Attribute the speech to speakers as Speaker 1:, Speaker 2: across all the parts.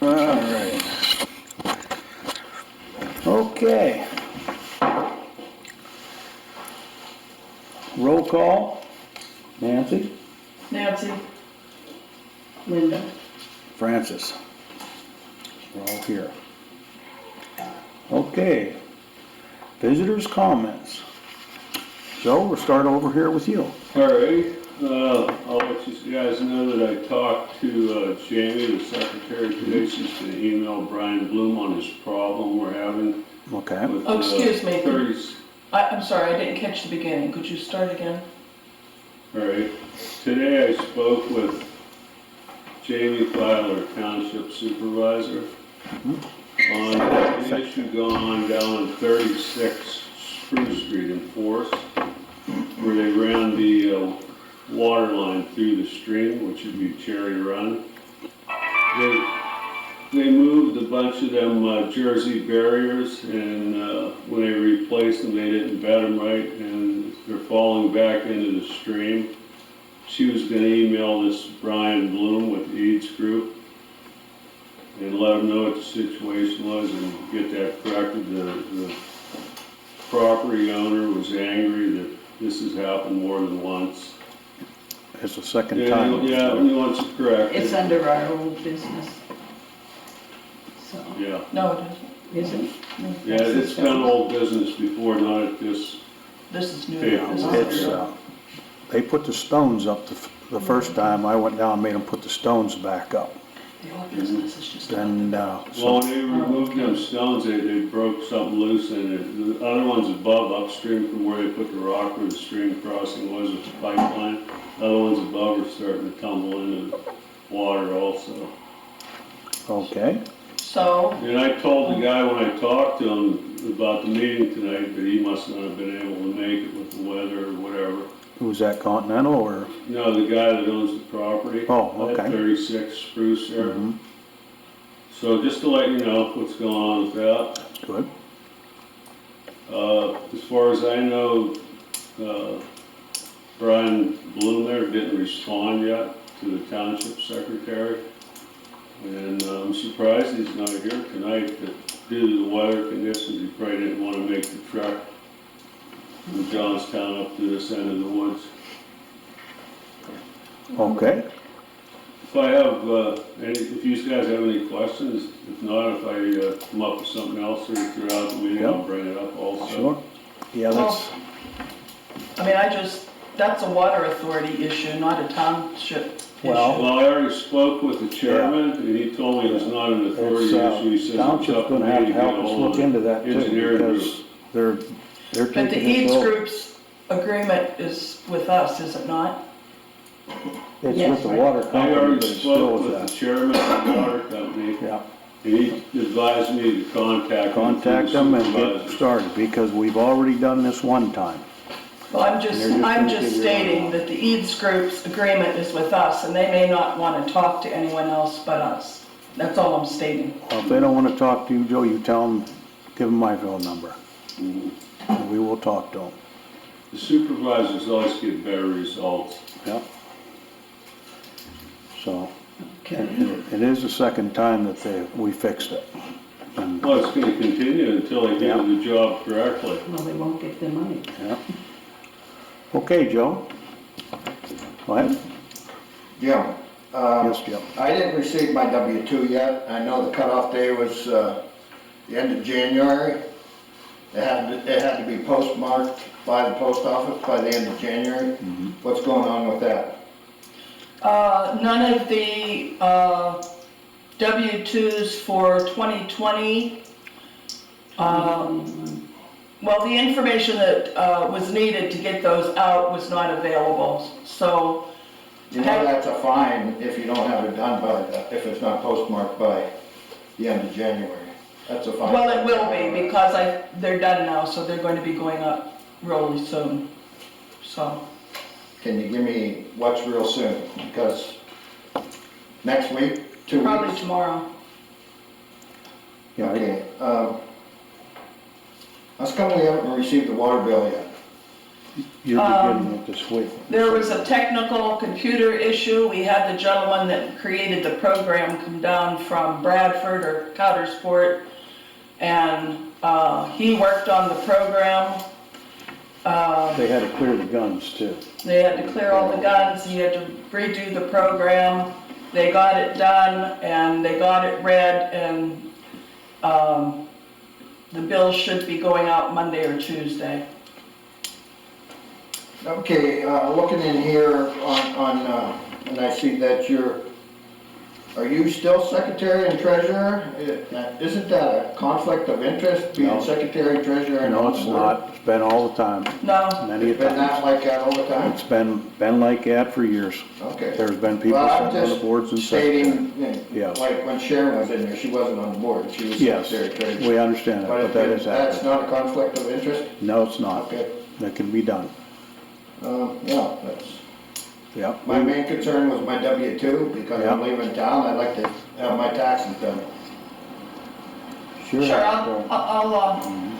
Speaker 1: All right. Okay. Roll call. Nancy?
Speaker 2: Nancy. Linda.
Speaker 1: Francis. We're all here. Okay. Visitors' comments. Joe, we'll start over here with you.
Speaker 3: All right, I'll let you guys know that I talked to Jamie, the secretary today. She's gonna email Brian Bloom on his problem we're having
Speaker 1: Okay.
Speaker 3: with
Speaker 2: Oh, excuse me.
Speaker 3: 30s.
Speaker 2: I'm sorry, I didn't catch the beginning. Could you start again?
Speaker 3: All right, today I spoke with Jamie Filer, Township Supervisor, on an issue going on down on 36 Spruce Street in Forest, where they ran the water line through the stream, which would be Cherry Run. They moved a bunch of them Jersey barriers, and when they replaced them, they didn't bed them right, and they're falling back into the stream. She was going to email this Brian Bloom with the Eads Group and let him know what the situation was and get that corrected. The property owner was angry that this has happened more than once.
Speaker 1: It's the second time.
Speaker 3: Yeah, he wants it corrected.
Speaker 4: It's under our old business. So,
Speaker 3: Yeah.
Speaker 2: No, it isn't.
Speaker 4: isn't?
Speaker 3: Yeah, it's been old business before, not at this.
Speaker 2: This is new.
Speaker 3: Yeah,
Speaker 2: This is
Speaker 1: It's,
Speaker 2: new.
Speaker 1: they put the stones up the first time. I went down and made them put the stones back up.
Speaker 2: The old business is just.
Speaker 1: And,
Speaker 3: Well,
Speaker 1: so,
Speaker 3: when they removed them stones, they broke something loose in it. The other ones above, upstream from where they put the rock where the stream crossing was with the pipeline, the other ones above are starting to tumble into the water also.
Speaker 1: okay.
Speaker 2: So,
Speaker 3: And I told the guy when I talked to him about the meeting tonight that he must not have been able to make it with the weather or whatever.
Speaker 1: Who's that, Continental or?
Speaker 3: No, the guy that owns the property.
Speaker 1: Oh, okay.
Speaker 3: At 36 Spruce there.
Speaker 1: Mhm.
Speaker 3: So just to let you know what's going on with that.
Speaker 1: Good.
Speaker 3: As far as I know, Brian Bloom there didn't respond yet to the township secretary. And I'm surprised he's not here tonight, but due to the weather conditions, he probably didn't want to make the trek from Johnstown up to this end of the woods.
Speaker 1: Okay.
Speaker 3: If I have, if you guys have any questions, if not, if I come up with something else or throughout the meeting, I'll bring it up also.
Speaker 1: Sure. Yeah, that's,
Speaker 2: I mean, that's a water authority issue, not a township issue.
Speaker 1: Well-
Speaker 3: Well, I already spoke with the chairman, and he told me it was not an authority
Speaker 1: it's,
Speaker 3: issue. He says it's
Speaker 1: Township's
Speaker 3: up to
Speaker 1: gonna
Speaker 3: me
Speaker 1: have
Speaker 3: to
Speaker 1: to
Speaker 3: get
Speaker 1: help us
Speaker 3: ahold
Speaker 1: look
Speaker 3: of
Speaker 1: into
Speaker 3: the
Speaker 1: that too,
Speaker 3: engineering group.
Speaker 1: because they're
Speaker 2: But the
Speaker 1: taking
Speaker 2: Eads
Speaker 1: this over.
Speaker 2: Group's agreement is with us, is it not?
Speaker 1: It's
Speaker 4: Yes,
Speaker 1: with the
Speaker 4: right.
Speaker 1: water
Speaker 3: I
Speaker 1: company, but
Speaker 3: already
Speaker 1: it's
Speaker 3: spoke
Speaker 1: still
Speaker 3: with the
Speaker 1: that.
Speaker 3: chairman of the water company,
Speaker 1: Yeah,
Speaker 3: and he advised me to
Speaker 1: contact them and get
Speaker 3: supervisors.
Speaker 1: started, because we've already done this one time.
Speaker 2: Well, I'm
Speaker 1: And they're just
Speaker 2: I'm
Speaker 1: gonna
Speaker 2: just
Speaker 1: figure it
Speaker 2: stating
Speaker 1: out.
Speaker 2: that the Eads Group's agreement is with us, and they may not want to talk to anyone else but us. That's all I'm stating.
Speaker 1: Well, if they don't wanna talk to you, Joe, you tell them, give them my phone number,
Speaker 3: Mhm.
Speaker 1: and we will talk to them.
Speaker 3: The supervisors always get better results.
Speaker 1: Yeah. So,
Speaker 4: Okay.
Speaker 1: it is the second time that we fixed it. And,
Speaker 3: Well, it's gonna continue until they
Speaker 1: Yeah.
Speaker 3: do the job correctly.
Speaker 4: Well, they won't get their money.
Speaker 1: yeah. Okay, Joe? Go ahead.
Speaker 5: Jim,
Speaker 1: Yes, Jim.
Speaker 5: I didn't receive my W-2 yet. I know the cutoff day was the end of January. It had to be postmarked by the post office by the end of January. What's going on with that?
Speaker 2: None of the W-2s for 2020, well, the information that was needed to get those out was not available, so.
Speaker 5: You know that's a fine if you don't have it done by, if it's not postmarked by the end of January. That's a fine.
Speaker 2: Well, it will be, because they're done now, so they're going to be going up really soon, so.
Speaker 5: Can you give me what's real soon? Because next week, 2 weeks?
Speaker 2: Probably tomorrow.
Speaker 1: Yeah,
Speaker 5: Okay, how come we haven't received the water bill yet?
Speaker 1: You're beginning it this week.
Speaker 2: There was a technical computer issue. We had the gentleman that created the program come down from Bradford or Coudersport, and he worked on the program.
Speaker 1: They had to clear the guns too.
Speaker 2: They had to clear all the guns, he had to redo the program. They got it done, and they got it read, and the bill should be going out Monday or Tuesday.
Speaker 5: Okay, looking in here on, and I see that are you still secretary and treasurer? Isn't that a conflict of interest, being
Speaker 1: No.
Speaker 5: secretary, treasurer, and
Speaker 1: No,
Speaker 5: on the
Speaker 1: it's
Speaker 5: board?
Speaker 1: not. It's been all the time,
Speaker 2: No,
Speaker 1: many a
Speaker 5: It's been that
Speaker 1: times.
Speaker 5: like that all the time?
Speaker 1: It's been like that for years.
Speaker 5: Okay.
Speaker 1: There's been people
Speaker 5: Well, I'm
Speaker 1: sitting on the boards and
Speaker 5: just
Speaker 1: secretary.
Speaker 5: stating,
Speaker 1: Yes.
Speaker 5: like when Sharon was in there, she wasn't on the board, she was
Speaker 1: Yes,
Speaker 5: secretary, treasurer.
Speaker 1: we understand that, but that is
Speaker 5: That's
Speaker 1: happening.
Speaker 5: not a conflict of interest?
Speaker 1: No, it's not.
Speaker 5: Okay,
Speaker 1: That can be done.
Speaker 5: yeah, that's,
Speaker 1: Yep.
Speaker 5: my main concern was my W-2, because I'm
Speaker 1: Yeah.
Speaker 5: leaving town, I'd like to have my taxes done.
Speaker 1: Sure.
Speaker 2: sure,
Speaker 1: so-
Speaker 2: I'll
Speaker 1: Mhm.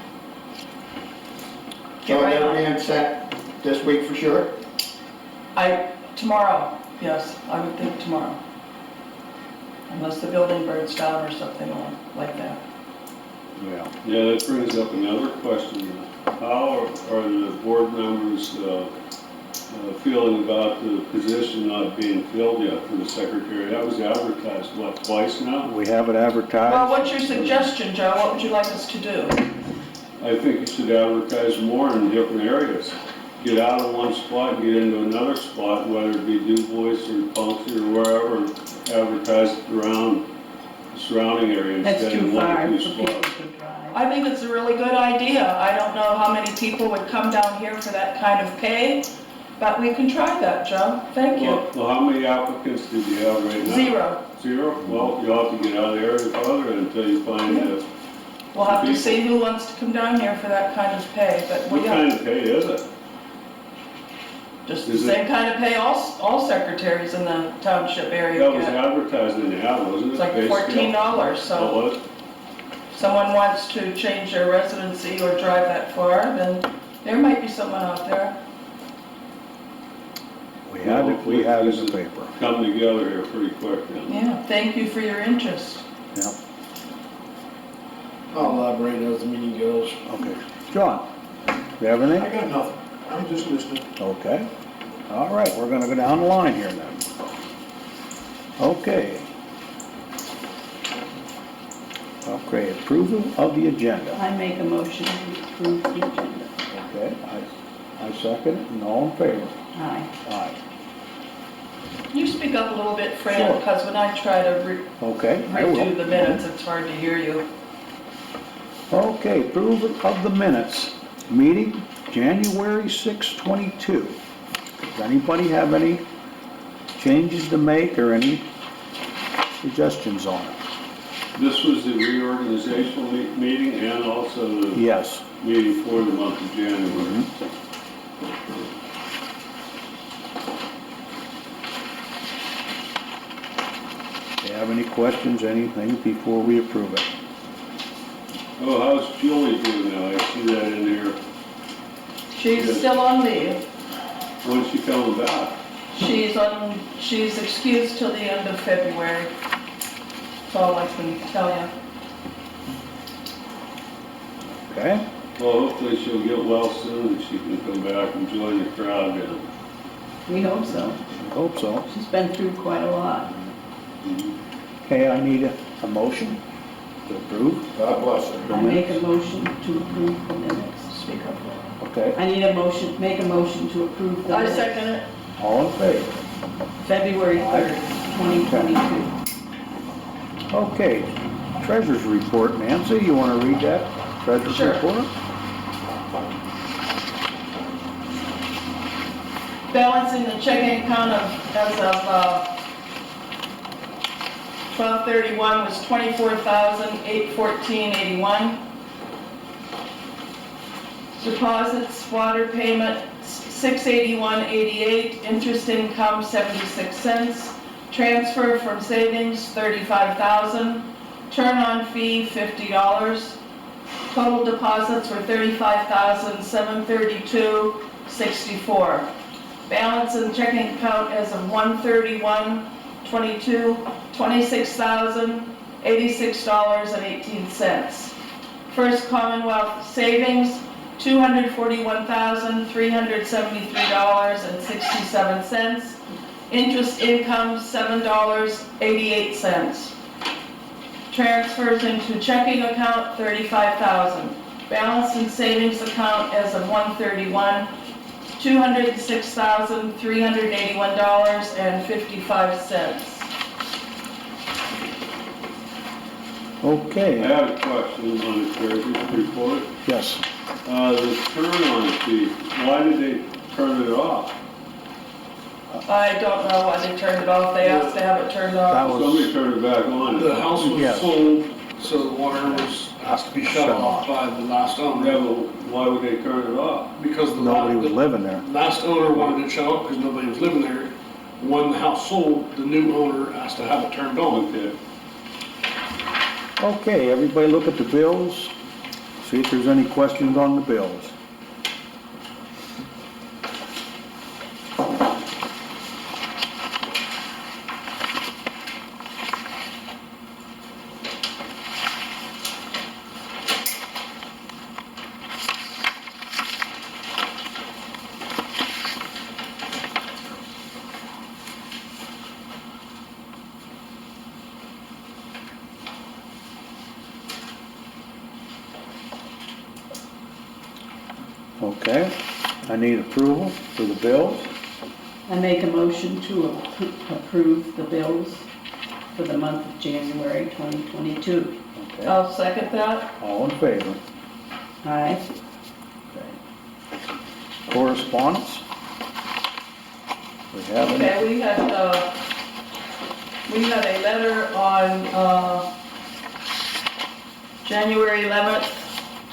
Speaker 2: get
Speaker 5: So
Speaker 2: right
Speaker 5: they're
Speaker 2: on it.
Speaker 5: being sent this week for sure?
Speaker 2: Tomorrow, yes, I would think tomorrow. Unless the building burns down or something like that.
Speaker 1: Yeah.
Speaker 3: Yeah, that brings up another question. How are the board members feeling about the position not being filled yet for the secretary? That was advertised, what, twice now?
Speaker 1: We have it advertised.
Speaker 2: Well, what's your suggestion, Joe? What would you like us to do?
Speaker 3: I think you should advertise more in different areas. Get out of one spot and get into another spot, whether it be Du Bois or Punxsutawney or wherever, advertise it around the surrounding area
Speaker 4: That's
Speaker 3: instead of
Speaker 4: too
Speaker 3: one
Speaker 4: far
Speaker 3: or
Speaker 4: for
Speaker 3: two
Speaker 4: people
Speaker 3: spots.
Speaker 4: to drive.
Speaker 2: I think it's a really good idea. I don't know how many people would come down here for that kind of pay, but we can try that, Joe. Thank you.
Speaker 3: Well, how many applicants do you have right now?
Speaker 2: 0.
Speaker 3: 0? Well, you'll have to get out of the area farther until you find
Speaker 2: We'll have to see who wants to come down here for that kind of pay, but
Speaker 3: what
Speaker 2: we
Speaker 3: kind
Speaker 2: have
Speaker 3: of pay is it?
Speaker 2: just the
Speaker 3: is it-
Speaker 2: same kind of pay all secretaries in the township area
Speaker 3: That was
Speaker 2: get.
Speaker 3: advertised in the ad, wasn't it?
Speaker 2: It's like
Speaker 3: Pay scale?
Speaker 2: $14, so
Speaker 3: What was it?
Speaker 2: if someone wants to change their residency or drive that far, then there might be someone out there.
Speaker 1: We had it in the paper.
Speaker 3: Come together here pretty quick then.
Speaker 2: Yeah, thank you for your interest.
Speaker 1: Yep.
Speaker 6: I'll elaborate as the meeting goes.
Speaker 1: Okay. John, you have anything?
Speaker 6: I got nothing. I'm just listening.
Speaker 1: Okay. All right, we're gonna go down the line here then. Okay. Okay, approval of the agenda.
Speaker 4: I make a motion to approve the agenda.
Speaker 1: Okay, I second it, and all in favor?
Speaker 4: Aye.
Speaker 1: Aye.
Speaker 2: Can you speak up a little bit,
Speaker 1: Sure.
Speaker 2: Fran, because when I try to
Speaker 1: Okay, I
Speaker 2: redo
Speaker 1: will.
Speaker 2: the minutes, it's hard to hear you.
Speaker 1: Okay, approval of the minutes. Meeting, January 6, 22. Does anybody have any changes to make or any suggestions on it?
Speaker 3: This was the reorganizational meeting and also the
Speaker 1: Yes.
Speaker 3: meeting for the month of January.
Speaker 1: Do you have any questions, anything before we approve it?
Speaker 3: Oh, how's Julie doing now? I see that in here.
Speaker 2: She's still on leave.
Speaker 3: When's she coming back?
Speaker 2: She's excused till the end of February. That's all I can tell you.
Speaker 1: Okay?
Speaker 3: Well, hopefully she'll get well soon and she can come back and join the crowd then.
Speaker 4: We hope so.
Speaker 1: I hope so.
Speaker 4: She's been through quite a lot.
Speaker 1: Okay, I need a motion to approve.
Speaker 5: God bless her.
Speaker 4: I make a motion to approve the minutes.
Speaker 2: Speak up.
Speaker 1: Okay,
Speaker 4: I need a motion, make a motion to approve the
Speaker 2: I
Speaker 4: minutes.
Speaker 2: second it.
Speaker 1: all in favor?
Speaker 4: February 3rd, 2022.
Speaker 1: Okay, treasurer's report. Nancy, you want to read that? Treasurer's
Speaker 2: Sure.
Speaker 1: report?
Speaker 2: Balance in the checking account as of 12/31 was $24,814.81. Deposits, water payment, $681.88. Interest income, 76 cents. Transfer from savings, $35,000. Turn-on fee, $50. Total deposits were $35,732. 64. Balance in the checking account as of 1/31/22, $26,086.18. First Commonwealth Savings, $241,373.67. Interest income, $7.88. Transfers into checking account, $35,000. Balance in savings account as of 1/31, $206,381.55.
Speaker 1: Okay,
Speaker 3: I have a question on the treasurer's report.
Speaker 1: yes.
Speaker 3: The turn-on fee, why did they turn it off?
Speaker 2: I don't know why they turned it off. They asked to have it turned
Speaker 1: That
Speaker 2: off.
Speaker 1: was-
Speaker 3: Somebody turned it back on.
Speaker 6: The house was
Speaker 1: Yes.
Speaker 6: sold, so the water has to be shut off by the last
Speaker 3: Yeah,
Speaker 6: owner.
Speaker 3: but why would they turn it off?
Speaker 6: Because the
Speaker 1: Nobody was
Speaker 6: the
Speaker 1: living there.
Speaker 6: last owner wanted it shut off because nobody was living there. When the house sold, the new owner asked to have it turned on.
Speaker 3: Okay.
Speaker 1: Okay, everybody look at the bills, see if there's any questions on the bills. Okay, I need approval for the bills.
Speaker 4: I make a motion to approve the bills for the month of January 2022.
Speaker 1: Okay,
Speaker 2: I'll second that.
Speaker 1: all in favor?
Speaker 4: Aye.
Speaker 1: Okay. Correspondence? We have any?
Speaker 2: Okay, we had a letter on, January 11th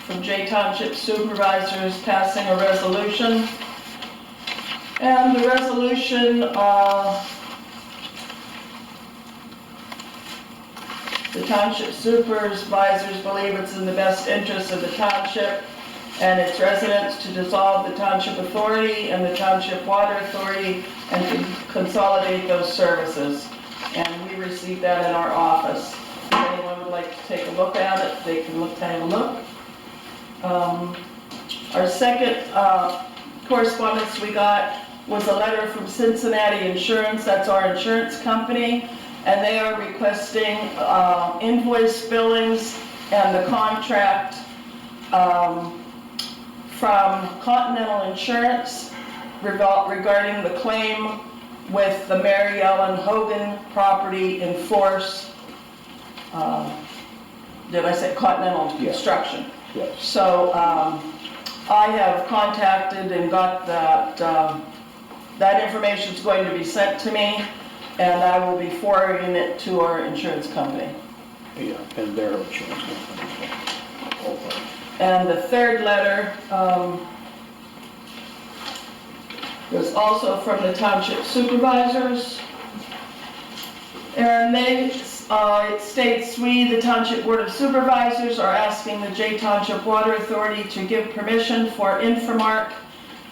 Speaker 2: from Township supervisors passing a resolution. And the resolution, the township supervisors believe it's in the best interest of the township and its residents to dissolve the township authority and the township water authority and to consolidate those services. And we received that in our office. If anyone would like to take a look at it, they can have a look. Our second correspondence we got was a letter from Cincinnati Insurance, that's our insurance company, and they are requesting invoice billings and the contract from Continental Insurance regarding the claim with the Mary Ellen Hogan property in Force. Did I say Continental
Speaker 1: Yes.
Speaker 2: Construction?
Speaker 1: Yes.
Speaker 2: So I have contacted and got that, that information is going to be sent to me, and I will be forwarding it to our insurance company.
Speaker 1: Yeah, and their insurance company. Okay.
Speaker 2: And the third letter was also from the township supervisors. And they, it states, we, the Township Board of Supervisors, are asking the Township Water Authority to give permission for Infomark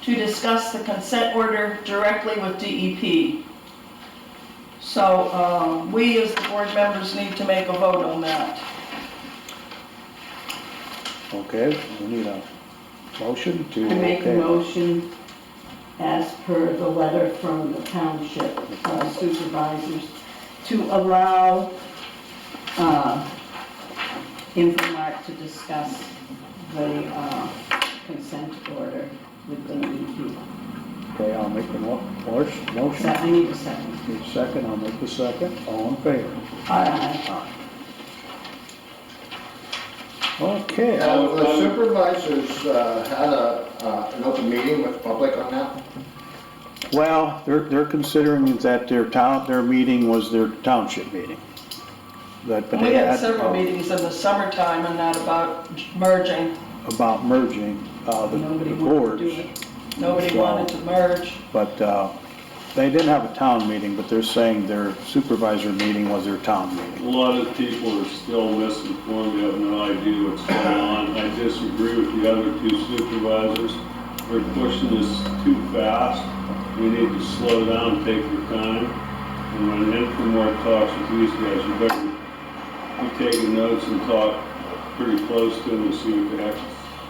Speaker 2: to discuss the consent order directly with DEP. So we, as the board members, need to make a vote on that.
Speaker 1: Okay, we need a motion to.
Speaker 4: I make a
Speaker 1: okay.
Speaker 4: motion as per the letter from the township supervisors to allow Infomark to discuss the consent order with the DEP.
Speaker 1: Okay, I'll make the motion.
Speaker 4: So I need a second.
Speaker 1: Need a second, I'll make the second. All in favor?
Speaker 4: Aye.
Speaker 1: Okay.
Speaker 5: Have the supervisors had an open meeting with the public on that?
Speaker 1: Well, they're considering that their meeting was their township meeting. But
Speaker 2: We
Speaker 1: they
Speaker 2: had several meetings in the summertime and that about merging.
Speaker 1: about merging
Speaker 4: Nobody
Speaker 1: the
Speaker 4: wanted to
Speaker 1: boards.
Speaker 4: do it.
Speaker 2: Nobody
Speaker 1: So-
Speaker 2: wanted to merge.
Speaker 1: But they didn't have a town meeting, but they're saying their supervisor meeting was their town
Speaker 3: A
Speaker 1: meeting.
Speaker 3: lot of people are still misinformed, they have no idea what's going on. I disagree with the other two supervisors. we're pushing this too fast. We need to slow down, take your time. And when Infomart talks with these guys, you better be taking notes and talk pretty close to them and see what the heck's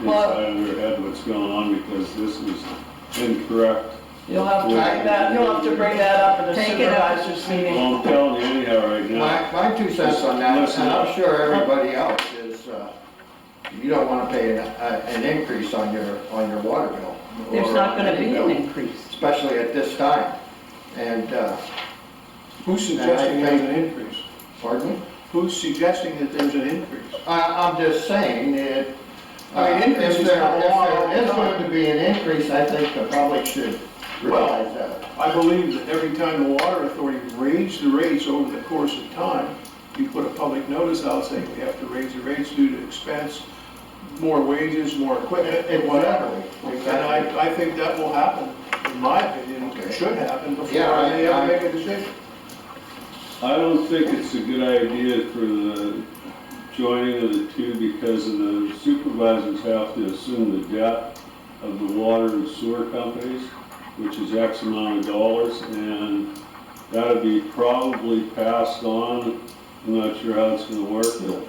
Speaker 3: inside of their head, what's going on, because this is incorrect.
Speaker 2: You'll have to bring that up at the
Speaker 4: Take it up.
Speaker 2: supervisors meeting.
Speaker 3: Well, I'm telling you anyhow right now.
Speaker 5: My 2 cents on that,
Speaker 3: Listen
Speaker 5: and I'm
Speaker 3: up.
Speaker 5: sure everybody else is, you don't wanna pay an increase on your water bill.
Speaker 4: There's
Speaker 5: or
Speaker 4: not
Speaker 5: on
Speaker 4: gonna
Speaker 5: any
Speaker 4: be
Speaker 5: bill,
Speaker 4: an increase.
Speaker 5: especially at this time. And,
Speaker 7: Who's suggesting there's an increase?
Speaker 5: pardon me?
Speaker 7: Who's suggesting that there's an increase?
Speaker 5: I'm just saying that,
Speaker 7: I mean,
Speaker 5: if
Speaker 7: increases
Speaker 5: there
Speaker 7: come along all the
Speaker 5: is
Speaker 7: time.
Speaker 5: going to be an increase, I think the public should realize that.
Speaker 7: I believe that every time the water authority raised the rates over the course of time, you put a public notice out saying we have to raise the rates due to expense, more wages, more equipment, and whatever.
Speaker 5: Exactly.
Speaker 7: And I think that will happen, in my opinion,
Speaker 5: Okay.
Speaker 7: should happen before
Speaker 5: Yeah,
Speaker 7: they ever make a decision.
Speaker 3: I don't think it's a good idea for the joining of the two, because of the supervisors have to assume the debt of the water and sewer companies, which is X amount of dollars, and that'll be probably passed on. I'm not sure how it's gonna work, but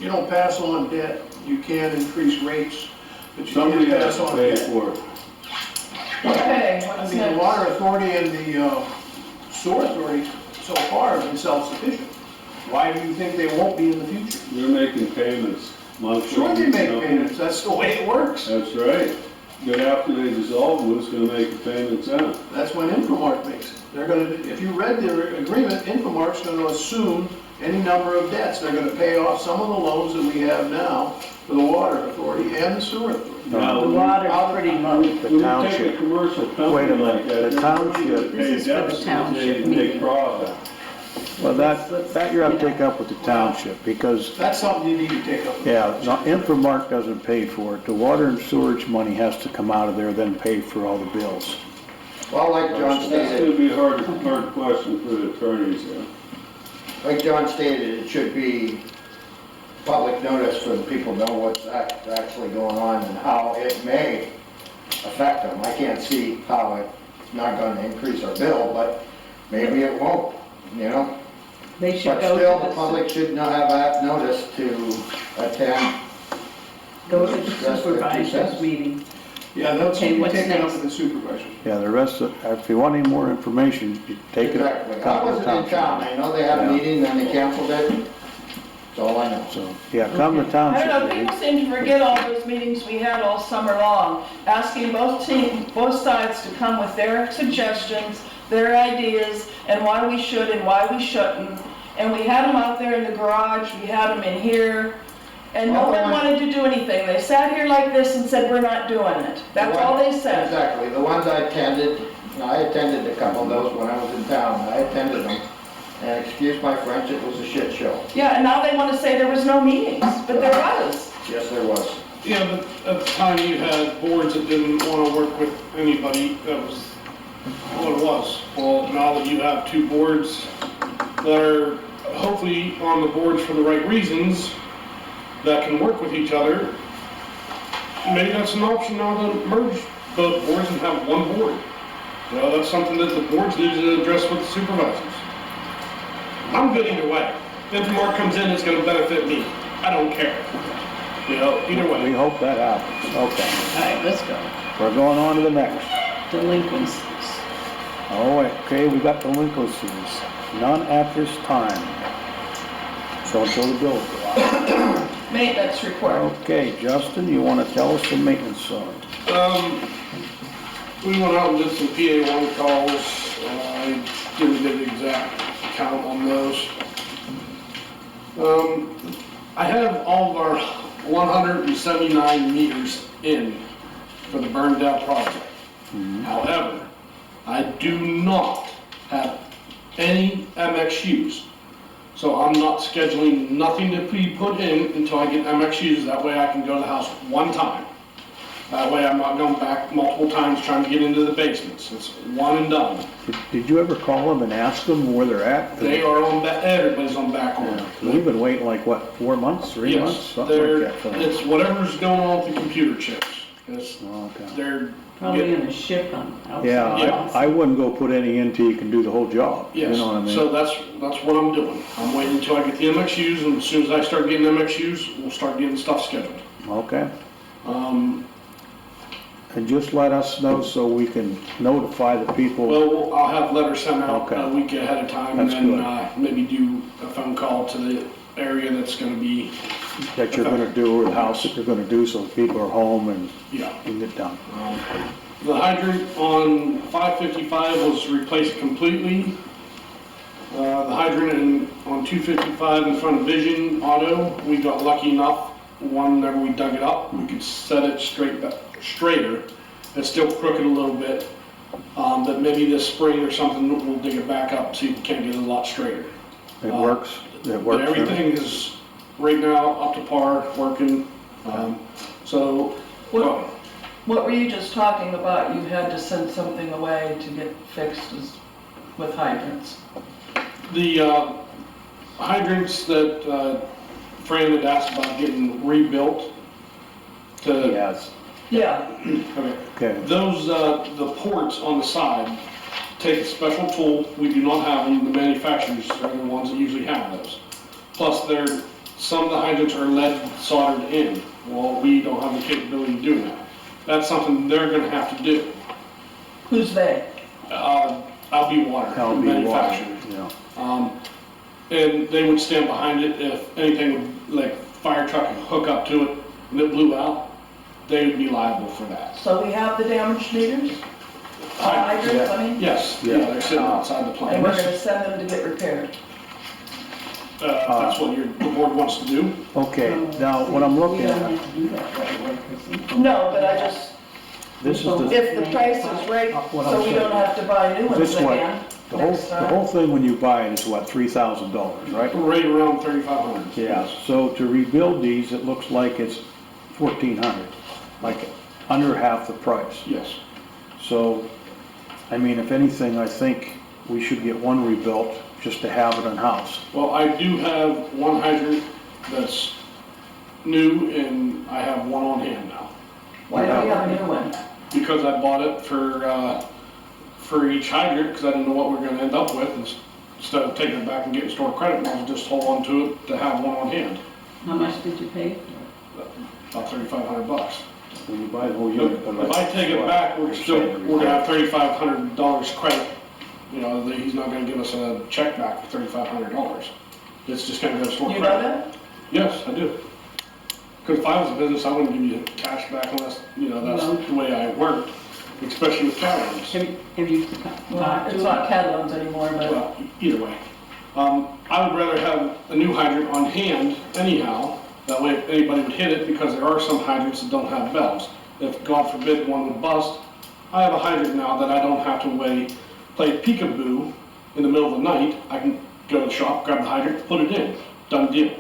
Speaker 7: You don't pass on debt, you can increase rates, but you
Speaker 3: somebody
Speaker 7: can't
Speaker 3: has
Speaker 7: pass
Speaker 3: to
Speaker 7: on
Speaker 3: pay
Speaker 7: debt.
Speaker 3: for it.
Speaker 2: Okay,
Speaker 7: I
Speaker 2: what's
Speaker 7: mean, the
Speaker 2: next?
Speaker 7: water authority and the sewer authority so far have been self-sufficient. Why do you think they won't be in the future?
Speaker 3: They're making payments monthly.
Speaker 7: Sure they make
Speaker 3: you know.
Speaker 7: payments, that's the way it works.
Speaker 3: That's right. But after they dissolve, who's gonna make the payments then?
Speaker 7: That's when Infomart makes it. They're gonna, if you read their agreement, Infomart's gonna assume any number of debts. They're gonna pay off some of the loans that we have now for the water authority and the sewer authority.
Speaker 3: Now,
Speaker 4: The water's pretty low.
Speaker 3: when you take a
Speaker 1: township.
Speaker 3: commercial
Speaker 1: Wait a
Speaker 3: company
Speaker 1: minute,
Speaker 3: like that,
Speaker 1: the
Speaker 3: they're gonna
Speaker 1: township.
Speaker 3: pay
Speaker 4: This is for the
Speaker 3: deficits,
Speaker 4: township
Speaker 3: they
Speaker 4: meeting.
Speaker 3: profit.
Speaker 1: Well, that you have to take up with the township, because,
Speaker 7: That's something you need to take up.
Speaker 1: yeah, no, Infomart doesn't pay for it. The water and sewage money has to come out of there, then pay for all the bills.
Speaker 5: Well, like John
Speaker 3: That's
Speaker 5: stated,
Speaker 3: gonna be a hard question for the attorneys there.
Speaker 5: like John stated, it should be public notice for the people to know what's actually going on and how it may affect them. I can't see how it's not gonna increase our bill, but maybe it won't, you know?
Speaker 4: They should
Speaker 5: But
Speaker 4: go
Speaker 5: still,
Speaker 4: to
Speaker 5: the public should not have that notice to attend.
Speaker 4: go to the
Speaker 5: That's their 2
Speaker 4: supervisors
Speaker 5: cents.
Speaker 4: meeting.
Speaker 7: Yeah, they'll
Speaker 4: Okay,
Speaker 7: be
Speaker 4: what's
Speaker 7: taken up
Speaker 4: next?
Speaker 7: with the supervisor.
Speaker 1: Yeah, the rest of, if you want any more information, you take it up.
Speaker 5: Exactly. I wasn't in town, I know they had a
Speaker 1: Yeah.
Speaker 5: meeting, then they canceled it. That's all I know.
Speaker 1: So, yeah, come to
Speaker 2: I don't
Speaker 1: township
Speaker 2: know,
Speaker 1: meeting.
Speaker 2: people seem to forget all those meetings we had all summer long, asking both sides to come with their suggestions, their ideas, and why we should and why we shouldn't. And we had them out there in the garage, we had them in here, and no one wanted to do anything. They sat here like this and said, we're not doing it. That's all they said.
Speaker 5: Exactly, the ones I attended a couple of those when I was in town, I attended them. And excuse my French, it was a shit show.
Speaker 2: Yeah, and now they want to say there was no meetings, but there was.
Speaker 5: Yes, there was.
Speaker 6: Yeah, but at the time you had boards that didn't want to work with anybody, that was what it was. Well, now that you have 2 boards that are hopefully on the boards for the right reasons, that can work with each other, maybe that's an option now to merge both boards and have 1 board. You know, that's something that the boards need to address with the supervisors. I'm good either way. If more comes in, it's gonna benefit me. I don't care. You know, either
Speaker 1: We
Speaker 6: way.
Speaker 1: hope that happens. Okay,
Speaker 4: All right, let's go.
Speaker 1: we're going on to the next.
Speaker 4: Delinquencies.
Speaker 1: Oh, okay, we got delinquencies. None at this time. So until the bills go out.
Speaker 2: Maintenance report.
Speaker 1: Okay, Justin, you want to tell us the maintenance side?
Speaker 6: We went out and did some PA1 calls. I didn't get the exact count on those. I have all of our 179 meters in for the burned down project. However, I do not have any MXUs. So I'm not scheduling nothing to be put in until I get MXUs. That way I can go to the house one time. That way I'm not going back multiple times trying to get into the basements. It's one and done.
Speaker 1: Did you ever call them and ask them where they're at?
Speaker 6: They are on back, everybody's on back
Speaker 1: Yeah,
Speaker 6: order.
Speaker 1: 'cause we've been waiting like, what, 4 months, 3 months?
Speaker 6: Yes,
Speaker 1: Something like
Speaker 6: they're,
Speaker 1: that for them.
Speaker 6: it's whatever's going on with the computer chips. 'cause
Speaker 1: Okay.
Speaker 6: they're,
Speaker 4: Probably in a ship on outside.
Speaker 1: Yeah,
Speaker 6: Yeah.
Speaker 1: I wouldn't go put any in till you can do the whole job, you
Speaker 6: yes,
Speaker 1: know what I mean?
Speaker 6: so that's what I'm doing. I'm waiting until I get the MXUs, and as soon as I start getting MXUs, we'll start getting stuff scheduled.
Speaker 1: Okay,
Speaker 6: Um,
Speaker 1: and just let us know so we can notify the people.
Speaker 6: well, I'll have letters sent out
Speaker 1: Okay.
Speaker 6: a week ahead of time,
Speaker 1: That's
Speaker 6: and then,
Speaker 1: good.
Speaker 6: maybe do a phone call to the area that's gonna be,
Speaker 1: That you're gonna do, or the house that you're gonna do, so people are home and
Speaker 6: yeah.
Speaker 1: can get done.
Speaker 6: The hydrant on 555 was replaced completely. The hydrant on 255 in front of Vision Auto, we got lucky enough, whenever we dug it up, we could set it straighter. It's still crooked a little bit, but maybe this spring or something, we'll dig it back up, see if we can get it a lot straighter.
Speaker 1: It works, it
Speaker 6: But
Speaker 1: works.
Speaker 6: everything is right now up to par, working. So,
Speaker 2: What, what were you just talking about? You had to send something away to get fixed with hydrants.
Speaker 6: the hydrants that Fran had asked about getting rebuilt to,
Speaker 1: Yes,
Speaker 2: Yeah,
Speaker 6: okay,
Speaker 1: okay,
Speaker 6: those, the ports on the side take a special tool. We do not have them. The manufacturers are the ones that usually have those. Plus, some of the hydrants are lead soldered in. Well, we don't have the capability of doing that. That's something they're gonna have to do.
Speaker 2: who's they?
Speaker 6: I'll be water, the
Speaker 1: LB water,
Speaker 6: manufacturer.
Speaker 1: yeah.
Speaker 6: And they would stand behind it if anything would, like, fire truck would hook up to it and it blew out, they would be liable for that.
Speaker 2: So we have the damaged meters? Hydrants, I mean?
Speaker 6: Yes,
Speaker 1: Yeah.
Speaker 6: yeah, they're sitting outside the
Speaker 2: And we're
Speaker 6: plant.
Speaker 2: gonna send them to get repaired.
Speaker 6: If that's what the board wants to do.
Speaker 1: Okay, now, what I'm looking
Speaker 4: We don't
Speaker 1: at,
Speaker 4: have to do that right away, 'cause he-
Speaker 2: No, but I just,
Speaker 1: this is the,
Speaker 2: if the price is right,
Speaker 1: What I'm
Speaker 2: so we don't
Speaker 1: saying.
Speaker 2: have to buy new ones
Speaker 1: this one,
Speaker 2: again
Speaker 1: the whole,
Speaker 2: next
Speaker 1: the
Speaker 2: time.
Speaker 1: whole thing when you buy it is what, $3,000, right?
Speaker 6: Right around 3,500.
Speaker 1: Yeah, so to rebuild these, it looks like it's 1,400, like under half the price.
Speaker 6: Yes.
Speaker 1: So, I mean, if anything, I think we should get one rebuilt just to have it in-house.
Speaker 6: Well, I do have one hydrant that's new and I have one on hand now.
Speaker 2: Why don't we have a new one?
Speaker 6: Because I bought it for each hydrant, because I didn't know what we were gonna end up with. Instead of taking it back and getting store credit, I'll just hold on to it to have one on hand.
Speaker 4: How much did you pay for
Speaker 6: About 3,500 bucks.
Speaker 1: When you buy the whole unit.
Speaker 6: If I take it back, we're gonna have $3,500 credit. You know, he's not gonna give us a check back for $3,500. It's just gonna go to store
Speaker 2: You
Speaker 6: credit.
Speaker 2: know that?
Speaker 6: Yes, I do. Because if I was a business, I wouldn't give you cash back unless, that's the way I worked, especially with calories.
Speaker 4: it? Have you
Speaker 2: Well,
Speaker 4: talked
Speaker 2: it's
Speaker 4: to
Speaker 2: not
Speaker 4: him?
Speaker 2: Catalans anymore, but
Speaker 6: Well, either way. I would rather have a new hydrant on hand anyhow. That way if anybody would hit it, because there are some hydrants that don't have valves. If, God forbid, one would bust, I have a hydrant now that I don't have to play peekaboo in the middle of the night. I can go to the shop, grab the hydrant, put it in, done deal.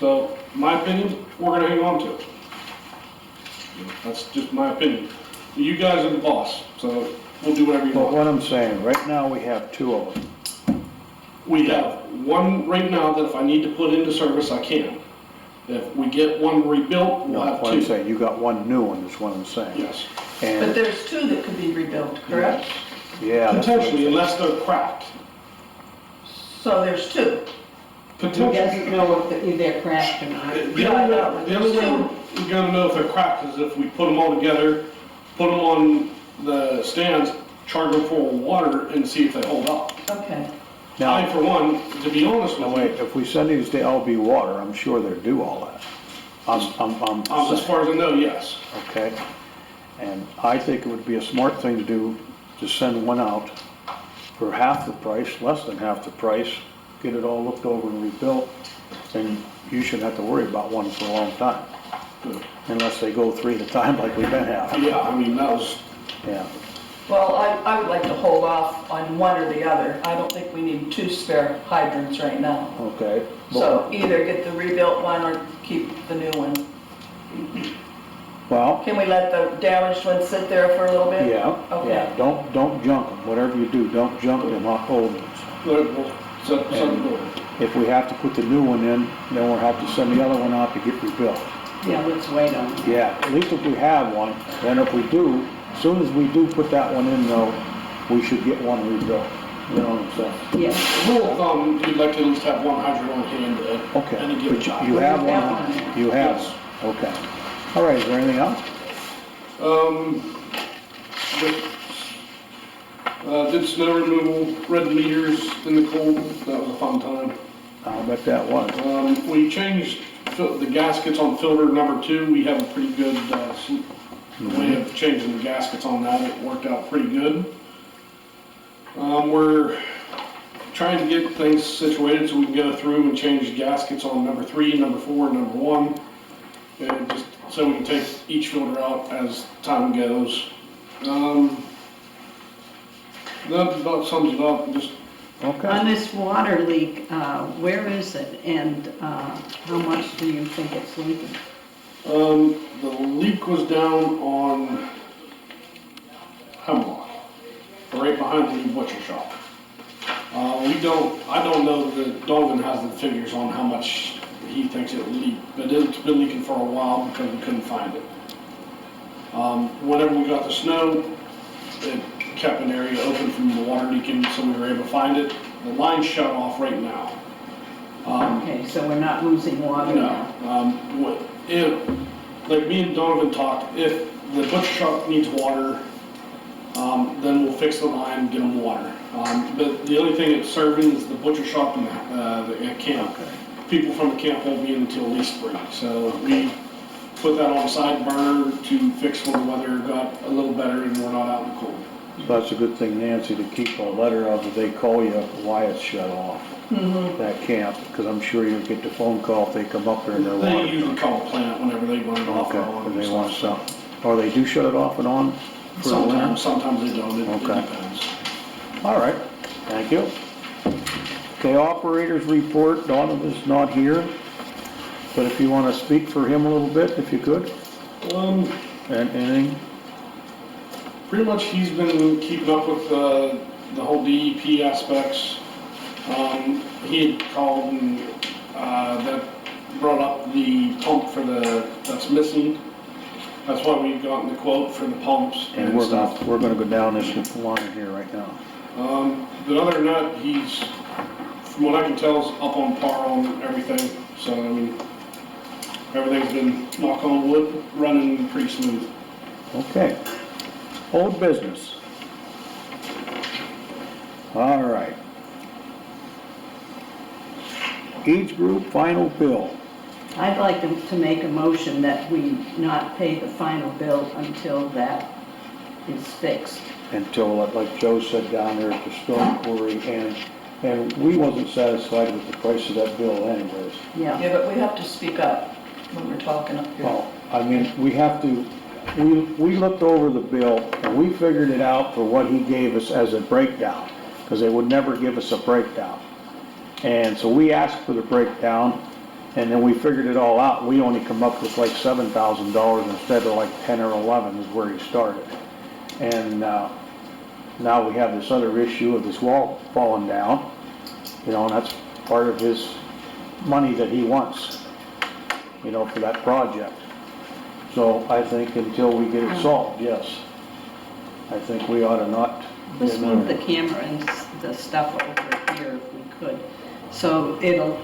Speaker 6: So, my opinion, we're gonna hang on to it. That's just my opinion. You guys are the boss, so we'll do whatever you
Speaker 1: But
Speaker 6: want.
Speaker 1: what I'm saying, right now, we have two of them.
Speaker 6: We have one right now that if I need to put into service, I can. If we get one rebuilt, we'll have
Speaker 1: What I'm
Speaker 6: two.
Speaker 1: saying, you got one new one, is what I'm saying.
Speaker 6: Yes,
Speaker 2: but
Speaker 1: And,
Speaker 2: there's two that could be rebuilt, correct?
Speaker 1: yeah. that's what I'm
Speaker 6: potentially,
Speaker 1: saying.
Speaker 6: unless they're cracked.
Speaker 2: So there's two.
Speaker 4: He
Speaker 6: Potentially.
Speaker 4: doesn't know if they're cracked or not.
Speaker 6: The only way we're gonna know if they're cracked is if we put them all together, put them on the stands, charge them full of water and see if they hold up.
Speaker 2: Okay.
Speaker 6: I,
Speaker 1: Now,
Speaker 6: for one, to be honest
Speaker 1: now
Speaker 6: with
Speaker 1: wait,
Speaker 6: you,
Speaker 1: if we send these to LB Water, I'm sure they'll do all that. I'm
Speaker 6: as
Speaker 1: saying,
Speaker 6: far as I know, yes.
Speaker 1: okay? And I think it would be a smart thing to do, to send one out for half the price, less than half the price, get it all looked over and rebuilt, and you shouldn't have to worry about one for a long time.
Speaker 6: Good.
Speaker 1: Unless they go three at a time like we've been having.
Speaker 6: Yeah, I mean, that was,
Speaker 1: Yeah,
Speaker 2: Well, I would like to hold off on one or the other. I don't think we need two spare hydrants right now.
Speaker 1: okay.
Speaker 2: So either get the rebuilt one or keep the new one.
Speaker 1: Well,
Speaker 2: Can we let the damaged one sit there for a little bit?
Speaker 1: yeah,
Speaker 2: Okay.
Speaker 1: yeah, don't junk them, whatever you do, don't junk them old ones.
Speaker 6: we'll set the board.
Speaker 1: If we have to put the new one in, then we'll have to send the other one out to get rebuilt.
Speaker 4: Yeah, let's wait on that.
Speaker 1: Yeah, at least if we have one, then if we do, as soon as we do put that one in though, we should get one rebuilt. You know what I'm saying?
Speaker 4: Yeah,
Speaker 6: Rule of thumb, you'd like to at least have one hydrant on hand at
Speaker 1: Okay,
Speaker 6: any given
Speaker 1: but
Speaker 6: time.
Speaker 1: you have
Speaker 4: We've got
Speaker 1: one?
Speaker 4: one.
Speaker 1: You have,
Speaker 6: Yes.
Speaker 1: okay. All right, is there anything else?
Speaker 6: Did snow removal, read meters in the cold, that was a fun time.
Speaker 1: I'll bet that was.
Speaker 6: We changed the gaskets on filter number 2, we have a pretty good, way of changing the gaskets on that, it worked out pretty good. We're trying to get things situated so we can go through and change gaskets on number 3, number 4, number 1. And just so we can take each filter out as time goes. That about sums it up, just
Speaker 4: on
Speaker 1: Okay,
Speaker 4: this water leak, where is it and how much do you think it's leaking?
Speaker 6: the leak was down on Hemlock, right behind the new butcher shop. I don't know that Donovan has the figures on how much he thinks it leaked, but it's been leaking for a while because we couldn't find it. Whenever we got the snow, it kept an area open from the water leaking, so we were able to find it. The line's shut off right now.
Speaker 4: Okay, so we're not losing water now?
Speaker 6: Like me and Donovan talked, if the butcher shop needs water, then we'll fix the line and get them water. But the only thing it's serving is the butcher shop and the camp. People from the camp won't be in until at least spring. So we put that on a side burner to fix when the weather got a little better and we're not out in the cold.
Speaker 1: so that's a good thing, Nancy, to keep a letter of, that they call you why it's shut off, that camp, because I'm sure you'll get the phone call if they come up there and they're
Speaker 6: They
Speaker 1: water.
Speaker 6: usually call the plant whenever they run it off
Speaker 1: Okay,
Speaker 6: or on.
Speaker 1: and they
Speaker 6: and
Speaker 1: want
Speaker 6: stuff.
Speaker 1: something. Or they do shut it off and on for the winter?
Speaker 6: Sometimes they don't, it
Speaker 1: Okay.
Speaker 6: depends.
Speaker 1: All right, thank you. Okay, operators report, Donovan's not here, but if you want to speak for him a little bit, if you could, and anything?
Speaker 6: Pretty much he's been keeping up with the whole DEP aspects. He had called and that brought up the pump that's missing. That's why we've gotten the quote for the pumps
Speaker 1: And
Speaker 6: and stuff.
Speaker 1: we're gonna go down this line here right now.
Speaker 6: But other than that, he's, from what I can tell, is up on par on everything. So, I mean, everything's been, knock on wood, running pretty smooth.
Speaker 1: Okay, old business. All right. Each group final bill.
Speaker 4: I'd like to make a motion that we not pay the final bill until that is fixed.
Speaker 1: Until, like Joe said down there at the storm quarry, and we wasn't satisfied with the price of that bill anyways.
Speaker 4: Yeah,
Speaker 2: Yeah, but we have to speak up when we're talking up here.
Speaker 1: Well, I mean, we have to, we looked over the bill and we figured it out for what he gave us as a breakdown, because they would never give us a breakdown. And so we asked for the breakdown, and then we figured it all out. We only come up with like $7,000 instead of like 10 or 11 is where he started. And now we have this other issue of this wall falling down, you know, and that's part of his money that he wants, you know, for that project. So I think until we get it solved, yes. I think we ought to not.
Speaker 4: let's move the camera and the stuff over here if we could, so it'll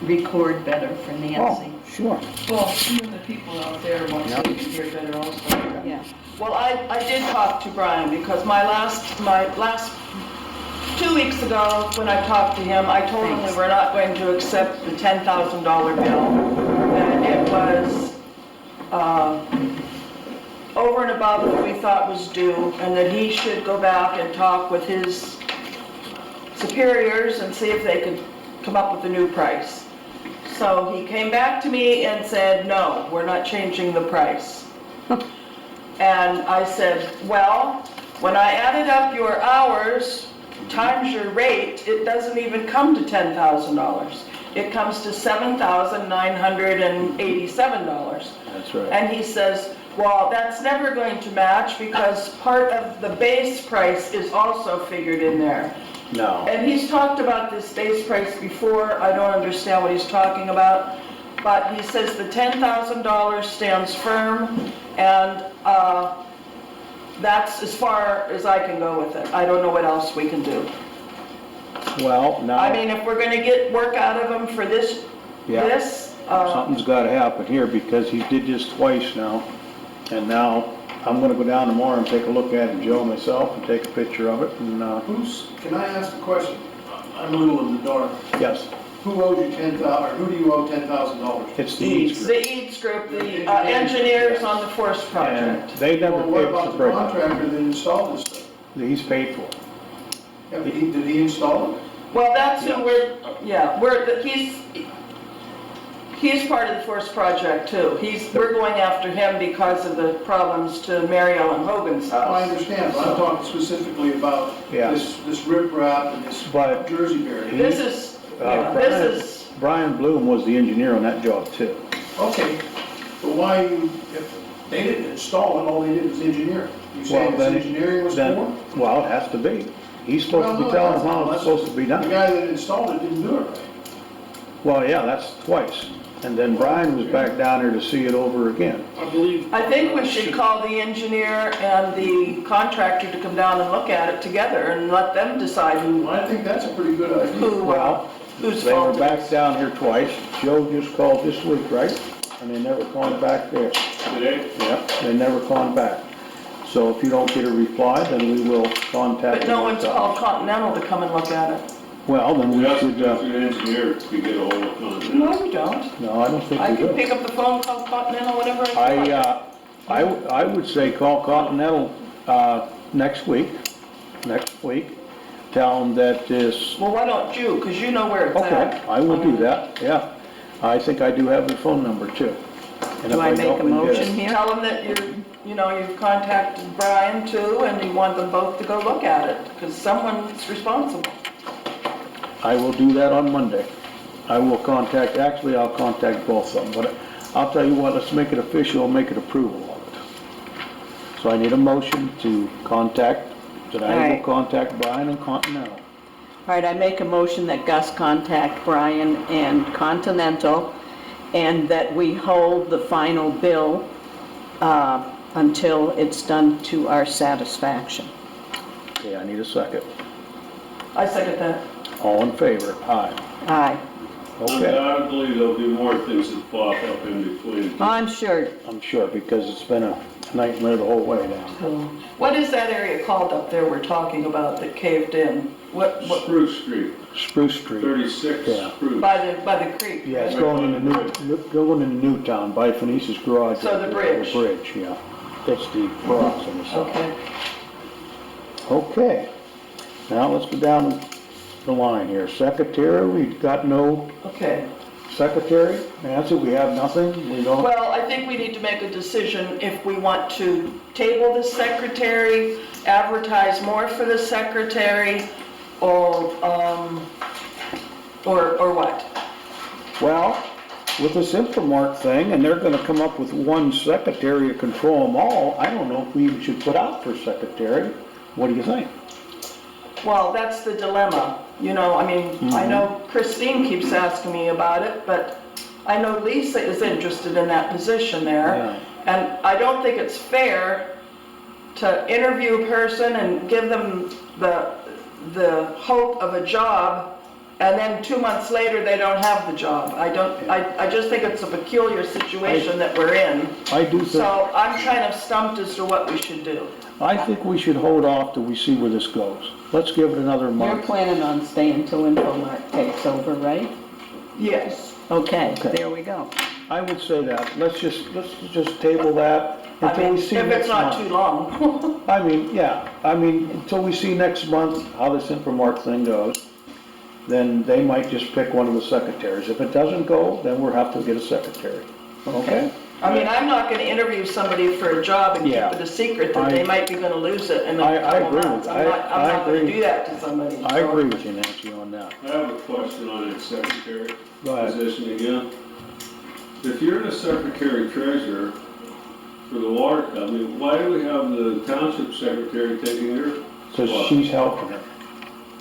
Speaker 4: record better for Nancy.
Speaker 1: Oh, sure.
Speaker 2: Well, even the people out there want
Speaker 1: Yep.
Speaker 2: to hear better also.
Speaker 4: Yeah,
Speaker 2: Well, I did talk to Brian because my last 2 weeks ago, when I talked to him, I told him we were not going to accept the $10,000 bill. And it was, over and above what we thought was due, and that he should go back and talk with his superiors and see if they could come up with a new price. So he came back to me and said, no, we're not changing the price. And I said, well, when I added up your hours times your rate, it doesn't even come to $10,000. It comes to $7,987.
Speaker 1: That's right.
Speaker 2: And he says, well, that's never going to match because part of the base price is also figured in there.
Speaker 1: No.
Speaker 2: And he's talked about this base price before, I don't understand what he's talking about, but he says the $10,000 stands firm, and, that's as far as I can go with it. I don't know what else we can do.
Speaker 1: Well,
Speaker 2: I
Speaker 1: now,
Speaker 2: mean, if we're gonna get work out of him for this,
Speaker 1: yeah,
Speaker 2: uh,
Speaker 1: something's gotta happen here because he did this twice now. And now I'm gonna go down tomorrow and take a look at it, Joe, myself, and take a picture of it and,
Speaker 7: Can I ask a question? I'm a little in the dark.
Speaker 1: yes,
Speaker 7: Who owes you 10,000, or who do you owe $10,000?
Speaker 1: it's the Eads Group.
Speaker 2: the Eads Group, the engineers on the forest
Speaker 1: And
Speaker 2: project.
Speaker 1: they never
Speaker 7: Well, what
Speaker 1: paid
Speaker 7: about
Speaker 1: us
Speaker 7: the
Speaker 1: a break.
Speaker 7: contractor that installed this stuff?
Speaker 1: He's paid for.
Speaker 7: Yeah, but did he install it?
Speaker 2: Well, that's
Speaker 1: Yeah.
Speaker 2: who he's part of the forest project too. We're going after him because of the problems to Mary Ellen Hogan's
Speaker 7: I
Speaker 2: house.
Speaker 7: understand, but I'm talking specifically about
Speaker 1: Yeah.
Speaker 7: this riprap and this
Speaker 1: But-
Speaker 7: Jersey barrier.
Speaker 2: This is, this is,
Speaker 1: Brian Bloom was the engineer on that job too.
Speaker 7: Okay, but why, if they didn't install it, all they did was engineer. You saying
Speaker 1: Well,
Speaker 7: this
Speaker 1: then-
Speaker 7: engineering was
Speaker 1: Then,
Speaker 7: for?
Speaker 1: well, it has to be. He's supposed to be
Speaker 7: Well, no,
Speaker 1: telling them
Speaker 7: that's-
Speaker 1: how it's supposed to be
Speaker 7: The
Speaker 1: done.
Speaker 7: guy that installed it didn't do it right.
Speaker 1: Well, yeah, that's twice. And then Brian was back down there to see it over again.
Speaker 6: I believe.
Speaker 2: I think we should call the engineer and the contractor to come down and look at it together and let them decide
Speaker 7: Well, I think that's a pretty good idea.
Speaker 1: Well,
Speaker 2: whose
Speaker 1: they were
Speaker 2: fault it
Speaker 1: back
Speaker 2: is.
Speaker 1: down here twice. Joe just called this week, right? And they never called back there.
Speaker 3: Today?
Speaker 1: Yep, they never called back. So if you don't get a reply, then we will contact.
Speaker 2: But no
Speaker 1: the
Speaker 2: one's called Continental to come and look at it.
Speaker 1: Well, then we
Speaker 3: We have to
Speaker 1: should,
Speaker 3: go through an engineer to get a hold of Continental.
Speaker 2: No, we don't.
Speaker 1: no, I don't think
Speaker 2: I
Speaker 1: we
Speaker 2: can
Speaker 1: do.
Speaker 2: pick up the phone, call Continental, whatever I want.
Speaker 1: I would say call Continental, next week, tell them that this,
Speaker 2: Well, why don't you, because you know where it's
Speaker 1: okay,
Speaker 2: at.
Speaker 1: I will do that, yeah. I think I do have their phone number too. And if
Speaker 4: Do I make
Speaker 1: don't,
Speaker 4: a
Speaker 1: we get it.
Speaker 4: motion here?
Speaker 2: Tell them that you've contacted Brian too, and you want them both to go look at it, because someone's responsible.
Speaker 1: I will do that on Monday. I'll contact both of them, but I'll tell you what, let's make it official, make it approval of it. So I need a motion to contact, that I will
Speaker 4: Alright.
Speaker 1: contact Brian and Continental.
Speaker 4: All right, I make a motion that Gus contact Brian and Continental, and that we hold the final bill until it's done to our satisfaction.
Speaker 1: Okay, I need a second.
Speaker 2: I second that.
Speaker 1: All in favor? Aye.
Speaker 4: Aye.
Speaker 1: Okay,
Speaker 3: Undoubtedly, there'll be more things that pop up in between.
Speaker 4: I'm sure.
Speaker 1: I'm sure, because it's been a nightmare the whole way down.
Speaker 2: What is that area called up there we're talking about that caved in? What,
Speaker 3: Spruce Street,
Speaker 1: Spruce Street.
Speaker 3: 36
Speaker 1: Yeah.
Speaker 3: Spruce.
Speaker 2: by the creek?
Speaker 1: Yeah, it's
Speaker 2: right?
Speaker 1: going into Newtown by Phoenice's garage.
Speaker 2: So the bridge.
Speaker 1: The bridge, yeah. That's the rocks on the side.
Speaker 2: Okay.
Speaker 1: Okay, now let's go down the line here. Secretary, we've got no
Speaker 2: Okay.
Speaker 1: secretary. Nancy, we have nothing, we don't,
Speaker 2: Well, I think we need to make a decision if we want to table the secretary, advertise more for the secretary, or what?
Speaker 1: well, with this Infomark thing, and they're gonna come up with one secretary to control them all, I don't know if we even should put out for secretary. What do you think?
Speaker 2: Well, that's the dilemma, I mean, I know Christine keeps asking me about it, but I know Lisa is interested in that position there. And I don't think it's fair to interview a person and give them the hope of a job, and then 2 months later, they don't have the job. I just think it's a peculiar situation that we're in.
Speaker 1: I do think,
Speaker 2: So I'm kind of stumped as to what we should do.
Speaker 1: I think we should hold off till we see where this goes. Let's give it another
Speaker 4: You're
Speaker 1: month.
Speaker 4: planning on staying till Infomark takes over, right?
Speaker 2: Yes.
Speaker 4: Okay,
Speaker 1: Okay.
Speaker 4: there we go.
Speaker 1: I would say that. Let's just table that
Speaker 2: I
Speaker 1: until
Speaker 2: mean,
Speaker 1: we
Speaker 2: if
Speaker 1: see
Speaker 2: it's
Speaker 1: next
Speaker 2: not too
Speaker 1: month.
Speaker 2: long.
Speaker 1: I mean, until we see next month how this Infomark thing goes, then they might just pick one of the secretaries. If it doesn't go, then we'll have to get a secretary. Okay?
Speaker 2: I mean, I'm not gonna interview somebody for a job and keep
Speaker 1: Yeah.
Speaker 2: it a secret that they
Speaker 1: I-
Speaker 2: might be gonna lose it in
Speaker 1: I
Speaker 2: a couple
Speaker 1: agree
Speaker 2: months.
Speaker 1: with-
Speaker 2: I'm not
Speaker 1: I
Speaker 2: gonna
Speaker 1: agree.
Speaker 2: do that to somebody.
Speaker 1: I
Speaker 2: so.
Speaker 1: agree with you, Nancy, on that.
Speaker 3: I have a question on that secretary
Speaker 1: Go ahead.
Speaker 3: position again. If you're the secretary treasurer for the water company, why do we have the township secretary taking your
Speaker 1: Because
Speaker 3: spot?
Speaker 1: she's helping her.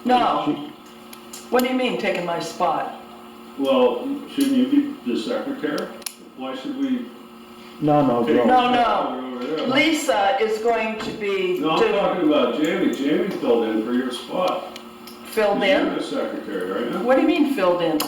Speaker 2: No,
Speaker 1: She-
Speaker 2: what do you mean, taking my spot?
Speaker 3: Well, shouldn't you be the secretary? Why should we?
Speaker 1: No,
Speaker 3: take
Speaker 1: Joe.
Speaker 2: No,
Speaker 3: it
Speaker 2: no.
Speaker 3: over there?
Speaker 2: Lisa is going to be
Speaker 3: No, I'm talking about Jamie. Jamie filled in for your spot.
Speaker 2: filled
Speaker 3: You're
Speaker 2: in.
Speaker 3: the secretary, right now?
Speaker 2: What do you mean filled in?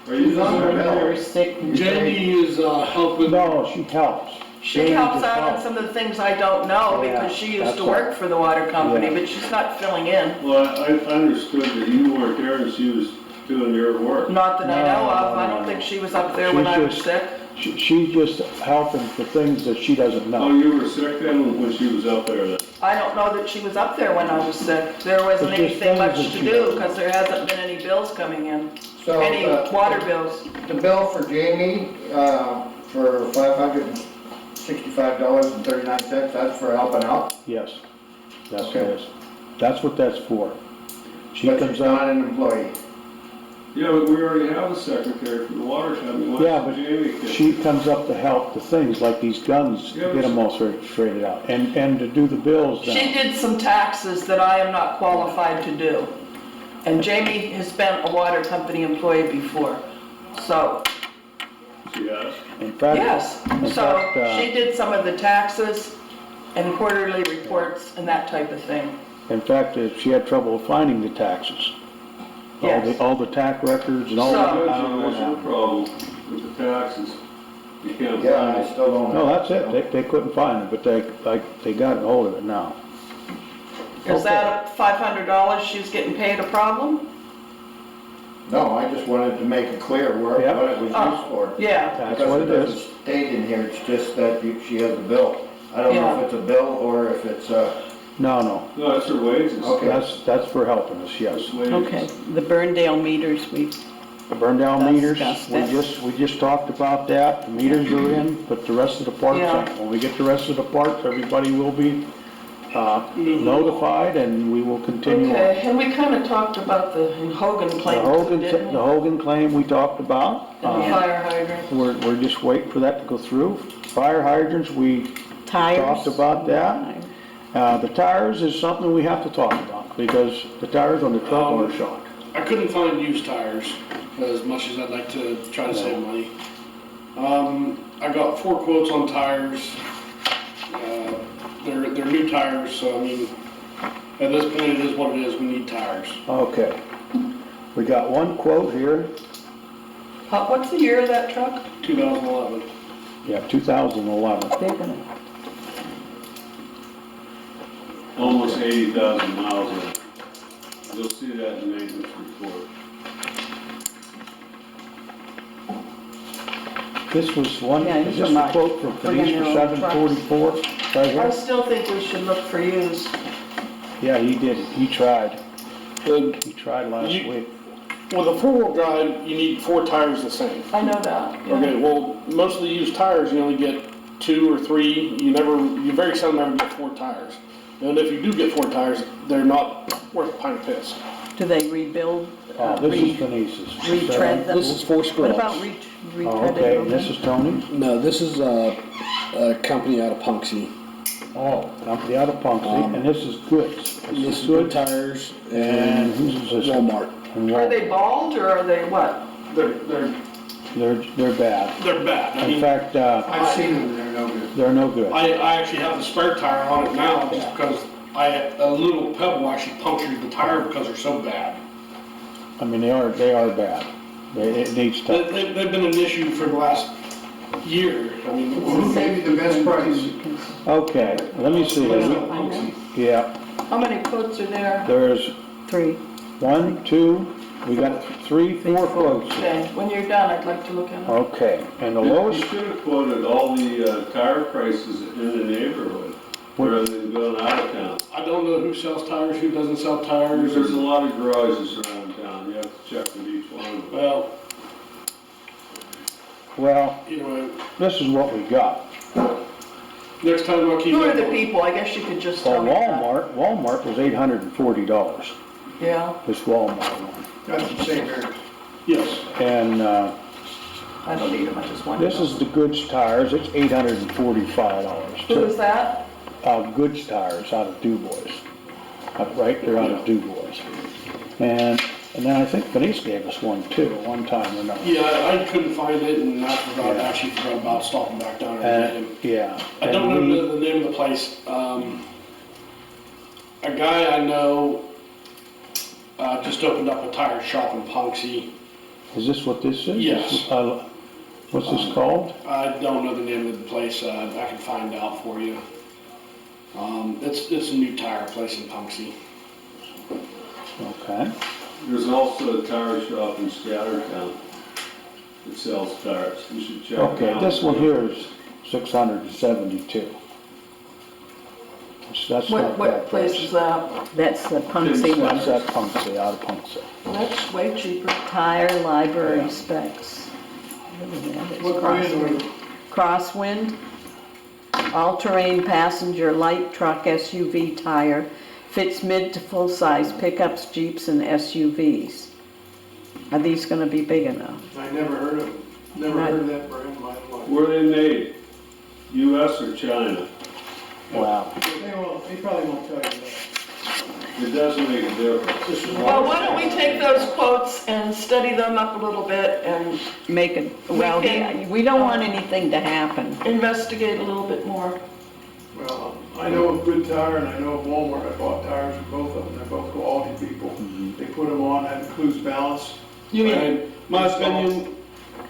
Speaker 3: Are you the
Speaker 5: on the
Speaker 3: secretary?
Speaker 5: bill.
Speaker 4: Sick.
Speaker 6: Jamie is, helping.
Speaker 1: No, she helps.
Speaker 2: She
Speaker 1: Jamie
Speaker 2: helps
Speaker 1: just
Speaker 2: out on
Speaker 1: helps.
Speaker 2: some of the things I don't know
Speaker 1: Yeah,
Speaker 2: because she used
Speaker 1: that's
Speaker 2: to
Speaker 1: all.
Speaker 2: work for the water company,
Speaker 1: Yeah.
Speaker 2: but she's not filling in.
Speaker 3: Well, I understood that you weren't there and she was doing your work.
Speaker 2: Not that I
Speaker 1: No,
Speaker 2: know of.
Speaker 1: no,
Speaker 2: I
Speaker 1: no,
Speaker 2: don't
Speaker 1: no.
Speaker 2: think she was up there when
Speaker 1: She's
Speaker 2: I was
Speaker 1: just-
Speaker 2: sick.
Speaker 1: She's just helping for things that she doesn't
Speaker 3: Oh,
Speaker 1: know.
Speaker 3: you were sick then when she was up there then?
Speaker 2: I don't know that she was up there when I was sick. There wasn't
Speaker 1: It's just
Speaker 2: anything
Speaker 1: things
Speaker 2: much
Speaker 1: that
Speaker 2: to
Speaker 1: she
Speaker 2: do
Speaker 1: does.
Speaker 2: because there hasn't been any bills coming in.
Speaker 5: So,
Speaker 2: Any water bills.
Speaker 5: The bill for Jamie, for $565.39, that's for helping out?
Speaker 1: Yes, that's what
Speaker 5: Okay.
Speaker 1: it is. That's what that's for. She
Speaker 5: But
Speaker 1: comes
Speaker 5: she's
Speaker 1: out,
Speaker 5: not an employee.
Speaker 3: Yeah, but we already have a secretary for the water company. Why
Speaker 1: yeah,
Speaker 3: should
Speaker 1: but
Speaker 3: Jamie get-
Speaker 1: she comes up to help the things like these guns, to
Speaker 3: Yeah,
Speaker 1: get them all straightened out, and to do the bills now.
Speaker 2: She did some taxes that I am not qualified to do. And Jamie has been a water company employee before. So,
Speaker 3: She has?
Speaker 1: In fact,
Speaker 2: yes.
Speaker 1: in
Speaker 2: So
Speaker 1: fact,
Speaker 2: she did some of the taxes and quarterly reports and that type of thing.
Speaker 1: she had trouble finding the taxes.
Speaker 2: Yes.
Speaker 1: All the tax records and all
Speaker 2: So-
Speaker 1: that. I
Speaker 3: That's
Speaker 1: don't know what
Speaker 3: your
Speaker 1: happened.
Speaker 3: problem with the taxes. You can't
Speaker 5: Yeah,
Speaker 3: find
Speaker 5: I
Speaker 3: it.
Speaker 5: still don't.
Speaker 1: No, that's it. They couldn't find it, but they got a hold of it now.
Speaker 2: Is that $500 she's getting paid a problem?
Speaker 5: No, I just wanted to make it clear
Speaker 1: Yep.
Speaker 5: what it was used for.
Speaker 2: Yeah,
Speaker 1: That's
Speaker 5: Because
Speaker 1: what
Speaker 5: it
Speaker 1: it
Speaker 5: doesn't
Speaker 1: is.
Speaker 5: state in here, it's just that she has a bill. I don't know
Speaker 2: Yeah.
Speaker 5: if it's a bill or if it's
Speaker 1: No,
Speaker 3: No, that's her wages.
Speaker 5: Okay.
Speaker 1: that's for helping us, yes.
Speaker 3: It's wages.
Speaker 4: Okay, the Burndale meters,
Speaker 1: The burn down
Speaker 4: That's
Speaker 1: meters,
Speaker 4: disgusting.
Speaker 1: we just talked about that, the meters are in, but the rest of the parts,
Speaker 2: Yeah.
Speaker 1: when we get the rest of the parts, everybody will be, notified and we will continue on.
Speaker 2: okay, and we kind of talked about the Hogan
Speaker 1: The
Speaker 2: claim too,
Speaker 1: Hogan,
Speaker 2: didn't we?
Speaker 1: the Hogan claim we talked about,
Speaker 2: And the fire hydrant.
Speaker 1: we're just waiting for that to go through. Fire hydrants, we
Speaker 4: tires.
Speaker 1: talked about that. The tires is something we have to talk about, because the tires on the truck are shot.
Speaker 6: I couldn't find used tires, as much as I'd like to try to save money. I got 4 quotes on tires. They're new tires, so I mean, at this point, it is what it is, we need tires.
Speaker 1: Okay. We got one quote here,
Speaker 2: What's the year of that truck?
Speaker 6: 2011.
Speaker 1: yeah, 2011.
Speaker 4: They're gonna,
Speaker 3: Almost 80,000 miles in it. You'll see that in the maintenance report.
Speaker 1: This was one,
Speaker 4: Yeah,
Speaker 1: is
Speaker 4: these are
Speaker 1: this the
Speaker 4: my-
Speaker 1: quote from
Speaker 4: we're
Speaker 1: Denise
Speaker 4: gonna
Speaker 1: for
Speaker 4: know trucks.
Speaker 1: 744? Right
Speaker 2: I
Speaker 1: here?
Speaker 2: still think we should look for used.
Speaker 1: Yeah, he did, he tried.
Speaker 6: The,
Speaker 1: He tried last
Speaker 6: You-
Speaker 1: week.
Speaker 6: well, the 4-wheel drive, you need 4 tires the same.
Speaker 2: I know that, yeah.
Speaker 6: Okay, well, most of the used tires, you only get 2 or 3, you very seldom ever get 4 tires. And if you do get 4 tires, they're not worth a pint of piss.
Speaker 4: do they rebuild,
Speaker 1: This is Denise's.
Speaker 4: retread them?
Speaker 8: This is for
Speaker 4: What
Speaker 8: scraps.
Speaker 4: about
Speaker 1: Oh,
Speaker 4: retreading
Speaker 1: okay, and
Speaker 4: them?
Speaker 1: this is Tony's?
Speaker 8: No, this is a company out of Punxsutawney.
Speaker 1: Oh, company out of Punxsutawney, and this is goods.
Speaker 8: This is good tires
Speaker 1: And
Speaker 8: and
Speaker 1: whose is this?
Speaker 8: Walmart.
Speaker 1: And
Speaker 2: Are they bald or are they what?
Speaker 6: They're
Speaker 1: They're bad.
Speaker 6: bad. I
Speaker 1: In
Speaker 6: mean,
Speaker 1: fact,
Speaker 5: I've seen them, they're no good.
Speaker 1: they're no good.
Speaker 6: I actually have the spare tire on it now, just because a little pebble actually punctured the tire because they're so bad.
Speaker 1: I mean, they are bad. It needs
Speaker 6: They,
Speaker 1: touch.
Speaker 6: they've been an issue for the last year. I mean,
Speaker 5: Who gave you the best price?
Speaker 1: Okay, let me see. Yeah,
Speaker 2: How many quotes are there?
Speaker 1: there's
Speaker 4: 3.
Speaker 1: 1, 2, we got 3, 4 quotes.
Speaker 2: Okay, when you're done, I'd like to look at them.
Speaker 1: Okay, and the
Speaker 3: You
Speaker 1: lowest,
Speaker 3: should have quoted all the tire prices in the neighborhood, rather than going out of town.
Speaker 6: I don't know who sells tires, who doesn't sell tires.
Speaker 3: There's a lot of garages around town, you have to check with each one of them.
Speaker 6: Well,
Speaker 1: well,
Speaker 6: anyway,
Speaker 1: this is what we got.
Speaker 6: next time I'll keep.
Speaker 2: Who are
Speaker 6: that
Speaker 2: the
Speaker 6: going.
Speaker 2: people? I guess you could just
Speaker 1: Well,
Speaker 2: tell me that.
Speaker 1: Walmart was $840,
Speaker 2: Yeah,
Speaker 1: this Walmart one.
Speaker 5: That's the same here.
Speaker 6: Yes.
Speaker 1: And,
Speaker 2: I don't need them, I just wanted
Speaker 1: this is the Goods Tires, it's $845.
Speaker 2: Who is that?
Speaker 1: Goods Tires out of Du Bois. Right, they're out of Du Bois. And And then I think Denise gave us one too, at one time or another.
Speaker 6: Yeah, I couldn't find it and I forgot,
Speaker 1: Yeah.
Speaker 6: actually forgot about stopping back down there and getting him.
Speaker 1: Yeah.
Speaker 6: I don't
Speaker 1: and
Speaker 6: know the name of the place. A guy I know, just opened up a tire shop in Punxsutawney.
Speaker 1: Is this what this is?
Speaker 6: Yes.
Speaker 1: What's this called?
Speaker 6: I don't know the name of the place, I can find out for you. It's a new tire place in Punxsutawney.
Speaker 1: Okay.
Speaker 3: There's also a tire shop in Scattertown that sells tires. You should check it out.
Speaker 1: Okay, this one here is 672. That's not
Speaker 2: What
Speaker 1: bad
Speaker 2: place is that?
Speaker 4: That's the Punxsutawney one.
Speaker 1: That's at Punxsutawney, out of Punxsutawney.
Speaker 2: That's way cheaper.
Speaker 4: Tire library
Speaker 1: Yeah.
Speaker 4: specs.
Speaker 7: What brand are you?
Speaker 4: Crosswind, all-terrain passenger light truck SUV tire, fits mid to full-size pickups, Jeeps, and SUVs. Are these gonna be big enough?
Speaker 7: I never heard of that brand in my life.
Speaker 3: Where are they made? US or China?
Speaker 1: Wow.
Speaker 7: They probably won't tell you that.
Speaker 3: It doesn't make a difference.
Speaker 2: Well, why don't we take those quotes and study them up a little bit and
Speaker 4: Make it, well,
Speaker 2: can-
Speaker 4: we don't want anything to happen.
Speaker 2: investigate a little bit more?
Speaker 7: Well, I know of Good Tire and I know of Walmart. I bought tires from both of them. They're both quality people. They put them on, that includes balance.
Speaker 6: In my opinion,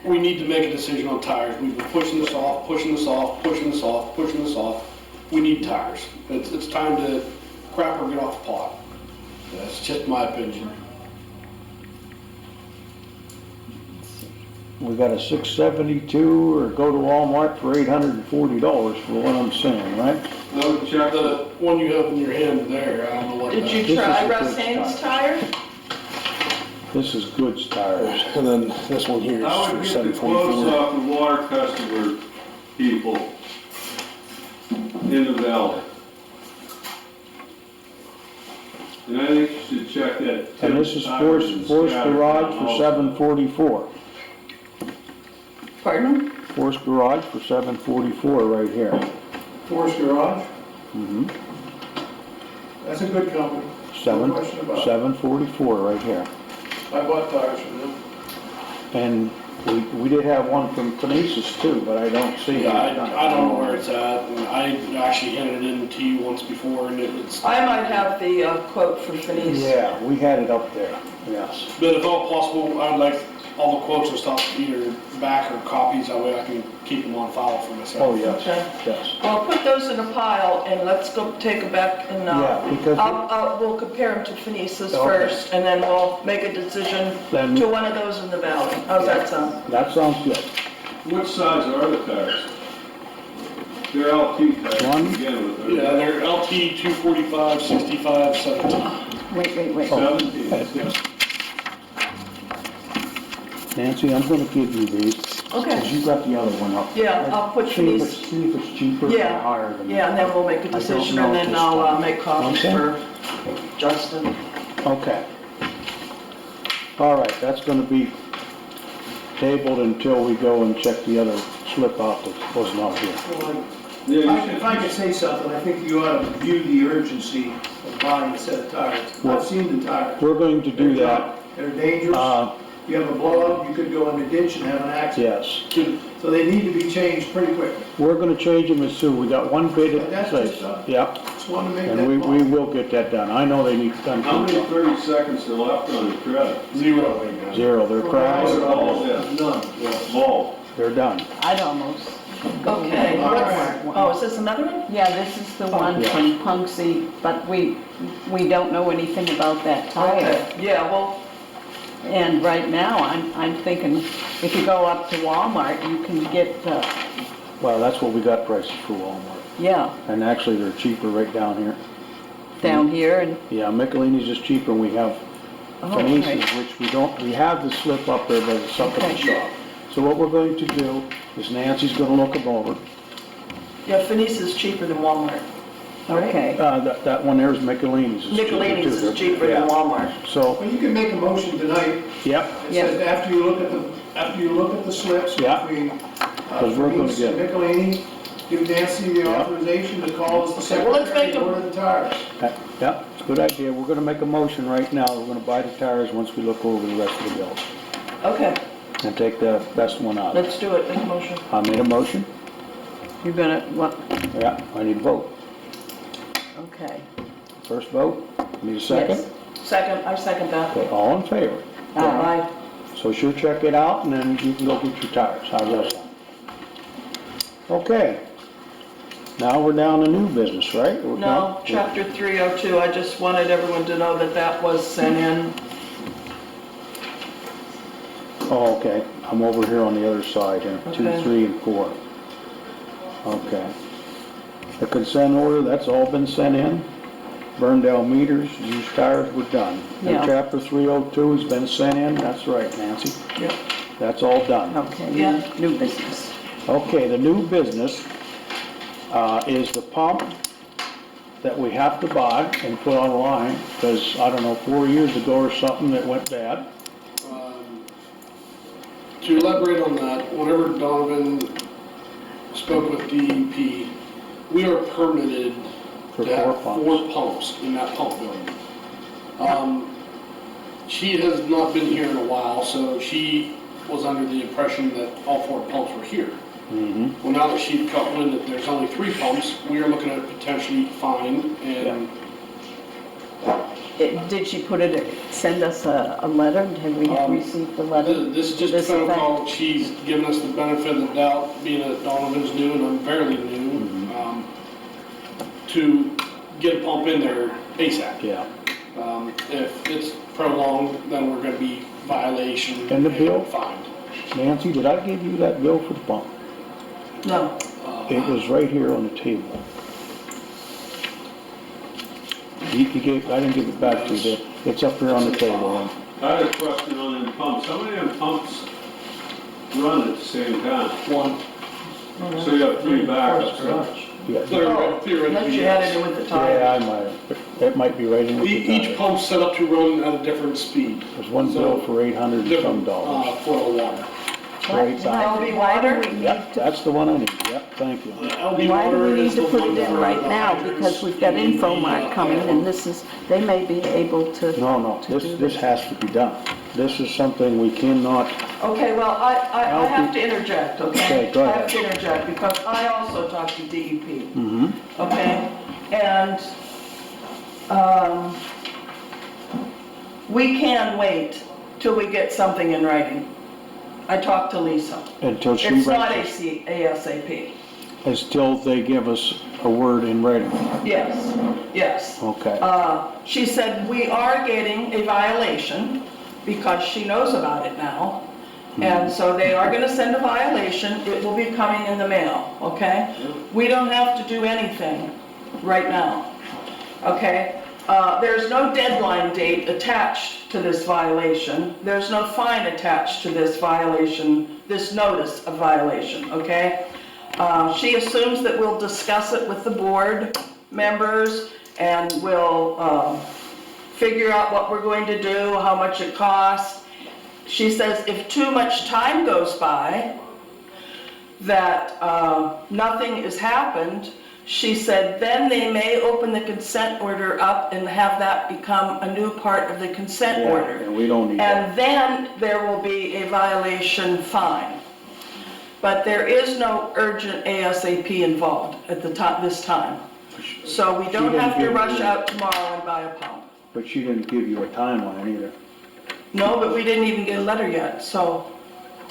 Speaker 6: we need to make a decision on tires. We've been pushing this off, pushing this off, pushing this off, pushing this off. We need tires. It's time to crap or get off the pot. That's just my opinion.
Speaker 1: We got a 672 or go to Walmart for $840 for what I'm saying, right?
Speaker 3: I would check
Speaker 6: The one you have in your hand there, I don't know what
Speaker 2: Did
Speaker 6: that
Speaker 2: you
Speaker 1: This is
Speaker 2: try
Speaker 1: a
Speaker 2: Russ
Speaker 1: good
Speaker 2: Haynes
Speaker 1: tire.
Speaker 2: tire?
Speaker 1: This is Goods Tires.
Speaker 8: And then this one here
Speaker 3: I
Speaker 8: is
Speaker 3: would
Speaker 8: for
Speaker 3: get the quotes
Speaker 8: 744.
Speaker 3: off the water customer people in the valley. And I think you should check that.
Speaker 1: And this is Force Garage for $744.
Speaker 2: Pardon?
Speaker 1: Force Garage for $744 right here.
Speaker 7: Forest Garage,
Speaker 1: Mm-hmm.
Speaker 7: that's a good company. No question about it.
Speaker 1: $744 right here.
Speaker 7: I bought tires from them.
Speaker 1: And we did have one from Kinesis too, but I don't see it.
Speaker 6: Yeah, I don't know where it's at, and I actually handed it in to you once before, and it's,
Speaker 2: I might have the quote for Phineas.
Speaker 1: Yeah, we had it up there, yes.
Speaker 6: but if all possible, I'd like all the quotes and stuff either back or copies, that way I can keep them on file for myself.
Speaker 1: Oh, yes,
Speaker 2: Okay.
Speaker 1: yes.
Speaker 2: Well, put those in a pile and let's go take it back and,
Speaker 1: Yeah, because-
Speaker 2: we'll compare them to Phineas's
Speaker 1: Okay.
Speaker 2: first and then we'll make a decision
Speaker 1: Then-
Speaker 2: to one of those in the valley. How's that sound?
Speaker 1: That sounds good.
Speaker 3: What size are the tires? They're LT tires
Speaker 1: One.
Speaker 3: to begin with. aren't
Speaker 6: Yeah,
Speaker 3: they?
Speaker 6: they're LT 245, 65, 17.
Speaker 4: Wait.
Speaker 3: 17.
Speaker 1: Nancy, I'm gonna give you these, because
Speaker 2: Okay.
Speaker 1: you got the other one up.
Speaker 2: Yeah, I'll put
Speaker 1: See if it's,
Speaker 2: Phineas,
Speaker 1: see if it's cheaper or
Speaker 2: Yeah.
Speaker 1: higher than.
Speaker 2: yeah, and then we'll make a
Speaker 1: don't
Speaker 2: decision
Speaker 1: know
Speaker 2: and
Speaker 1: at
Speaker 2: then
Speaker 1: this
Speaker 2: I'll
Speaker 1: time.
Speaker 2: make copies
Speaker 1: Okay.
Speaker 2: for Justin.
Speaker 1: Okay. All right, that's gonna be tabled until we go and check the other slip out that was not here.
Speaker 7: Well,
Speaker 3: Yeah, you
Speaker 7: if I could say something, I think you ought to view the urgency of buying a set of tires. I've seen the tires.
Speaker 1: We're going to do that,
Speaker 7: They're dangerous. You have a blowout, you could go in the ditch and have an accident.
Speaker 1: yes.
Speaker 7: So they need to be changed pretty quickly.
Speaker 1: We're gonna change them as soon, we got one bid at
Speaker 7: That's
Speaker 1: the
Speaker 7: just,
Speaker 1: place. Yep,
Speaker 7: Just wanted to make that
Speaker 1: and we
Speaker 7: call.
Speaker 1: will get that done. I know they need done.
Speaker 3: How many 30 seconds are left on the credit?
Speaker 6: 0 right now.
Speaker 1: Zero, they're crashed,
Speaker 3: Oh, yeah.
Speaker 7: None.
Speaker 3: Ball.
Speaker 1: they're done.
Speaker 4: I'd almost.
Speaker 2: Okay,
Speaker 7: All
Speaker 2: what's,
Speaker 7: right.
Speaker 2: oh, is this another one?
Speaker 4: Yeah, this is the one
Speaker 1: Yeah.
Speaker 4: from Punxsutawney, but we don't know anything about that tire.
Speaker 2: Okay, yeah, well,
Speaker 4: And right now, I'm thinking, if you go up to Walmart, you can get,
Speaker 1: Well, that's what we got prices for Walmart.
Speaker 4: yeah,
Speaker 1: And actually, they're cheaper right down here.
Speaker 4: down here and,
Speaker 1: Yeah, Michelini's is cheaper, and we have
Speaker 4: oh,
Speaker 1: Finese's,
Speaker 4: right.
Speaker 1: which we have the slip up there by the supplement
Speaker 4: Okay.
Speaker 1: shop. So what we're going to do is Nancy's gonna look them over.
Speaker 2: yeah, Phineas is cheaper than Walmart. right?
Speaker 4: Okay,
Speaker 1: That one there is Michelini's. is cheaper,
Speaker 2: Nicolini's
Speaker 1: too.
Speaker 2: is cheaper
Speaker 1: Yeah.
Speaker 2: than Walmart.
Speaker 1: So,
Speaker 7: Well, you can make a motion tonight.
Speaker 1: yep,
Speaker 7: It
Speaker 4: Yeah.
Speaker 7: says after you look at the slips
Speaker 1: Yeah.
Speaker 7: between
Speaker 1: 'Cause we're gonna
Speaker 7: Phineas
Speaker 1: get-
Speaker 7: and Michelini, give Nancy the authorization to call us the
Speaker 2: Okay, well, let's
Speaker 7: secretary
Speaker 2: make
Speaker 7: and
Speaker 2: a-
Speaker 7: order the tires.
Speaker 1: Yeah, it's a good idea. We're gonna make a motion right now. We're gonna buy the tires once we look over the rest of the bills.
Speaker 2: Okay,
Speaker 1: And take the best one out.
Speaker 2: let's do it, make a motion.
Speaker 1: I made a motion.
Speaker 4: You're gonna, what,
Speaker 1: Yeah, I need a vote.
Speaker 4: okay.
Speaker 1: First vote, need a second?
Speaker 4: Yes.
Speaker 2: Second, I second that.
Speaker 1: Okay, all in favor?
Speaker 2: Aye.
Speaker 1: So she'll check it out and then you can go get your tires. How's that sound? Okay. Now we're down to new business, right?
Speaker 2: No, chapter 302, I just wanted everyone to know that that was sent in.
Speaker 1: Oh, okay. I'm over here on the other side here, 2,
Speaker 2: Okay.
Speaker 1: 3, and 4. Okay. The consent order, that's all been sent in. Burned down meters, used tires, we're done. And
Speaker 4: Yeah.
Speaker 1: chapter 302 has been sent in, that's right, Nancy.
Speaker 2: Yep.
Speaker 1: That's all done.
Speaker 4: Okay,
Speaker 2: Yeah.
Speaker 4: new business.
Speaker 1: Okay, the new business is the pump that we have to buy and put online, because, I don't know, 4 years ago or something, it went bad.
Speaker 6: To elaborate on that, whenever Donovan spoke with DEP, we are permitted
Speaker 1: For
Speaker 6: to have
Speaker 1: 4 pumps.
Speaker 6: 4 pumps in that pump building. She has not been here in a while, so she was under the impression that all 4 pumps were here.
Speaker 1: Mm-hmm.
Speaker 6: Well, now that she caught wind that there's only 3 pumps, we are looking at potentially fine and
Speaker 4: Did she put it, send us a letter? Have we received the letter?
Speaker 6: this is just a
Speaker 4: This
Speaker 6: phone
Speaker 4: effect?
Speaker 6: call. She's given us the benefit of the doubt, being that Donovan's new and I'm fairly new, to get a pump in there ASAP.
Speaker 1: Yeah.
Speaker 6: If it's prolonged, then we're gonna be violation.
Speaker 1: And the bill?
Speaker 6: Fined.
Speaker 1: Nancy, did I give you that bill for the pump?
Speaker 2: No,
Speaker 1: It was right here on the table. You gave, I didn't give it back to you, it's up here on the table.
Speaker 3: I had a question on them pumps. How many of them pumps run at the same time?
Speaker 6: 1.
Speaker 3: So you have 3 backups.
Speaker 1: Yeah,
Speaker 2: unless
Speaker 6: Theoretically,
Speaker 2: you had
Speaker 6: yes.
Speaker 2: it with the
Speaker 1: yeah,
Speaker 2: tires.
Speaker 1: I might, it might be right in with the
Speaker 6: Each
Speaker 1: tire.
Speaker 6: pump's set up to run at a different speed.
Speaker 1: There's one bill for $800 and some
Speaker 6: Different,
Speaker 1: dollars.
Speaker 6: foot of water.
Speaker 1: Great
Speaker 2: That'll be wider?
Speaker 1: Yep, that's the one I need, yep, thank you.
Speaker 6: LB
Speaker 4: Why do
Speaker 6: water
Speaker 4: we
Speaker 6: is
Speaker 4: need to
Speaker 6: the
Speaker 4: put
Speaker 6: one
Speaker 4: it in
Speaker 6: for
Speaker 4: right
Speaker 6: the
Speaker 4: now?
Speaker 6: hydrants
Speaker 4: Because we've got
Speaker 6: and the,
Speaker 4: Infomart coming and this is, they may be able to.
Speaker 1: No,
Speaker 4: to do
Speaker 1: this has to be done. This is something we cannot,
Speaker 2: Okay, well, I have to interject, okay?
Speaker 1: Okay, go
Speaker 2: I have
Speaker 1: ahead.
Speaker 2: to interject because I also talked to DEP,
Speaker 1: mm-hmm,
Speaker 2: okay? And, we can wait till we get something in writing. I talked to Lisa.
Speaker 1: until she
Speaker 2: It's not
Speaker 1: writes it,
Speaker 2: ASAP.
Speaker 1: until they give us a word in writing.
Speaker 2: Yes, yes.
Speaker 1: Okay,
Speaker 2: She said, we are getting a violation because she knows about it now. And so they are gonna send a violation, it will be coming in the mail, okay? We don't have to do anything right now, okay? There's no deadline date attached to this violation. There's no fine attached to this violation, this notice of violation, okay? She assumes that we'll discuss it with the board members and we'll figure out what we're going to do, how much it costs. She says if too much time goes by, that nothing has happened, she said then they may open the consent order up and have that become a new part of the consent
Speaker 1: yeah,
Speaker 2: order.
Speaker 1: and we don't need that.
Speaker 2: And then there will be a violation fine. But there is no urgent ASAP involved at the time, this time. So we don't
Speaker 1: didn't
Speaker 2: have to
Speaker 1: give
Speaker 2: rush
Speaker 1: you-
Speaker 2: out tomorrow and buy a pump.
Speaker 1: But she didn't give you a timeline either.
Speaker 2: No, but we didn't even get a letter yet, so.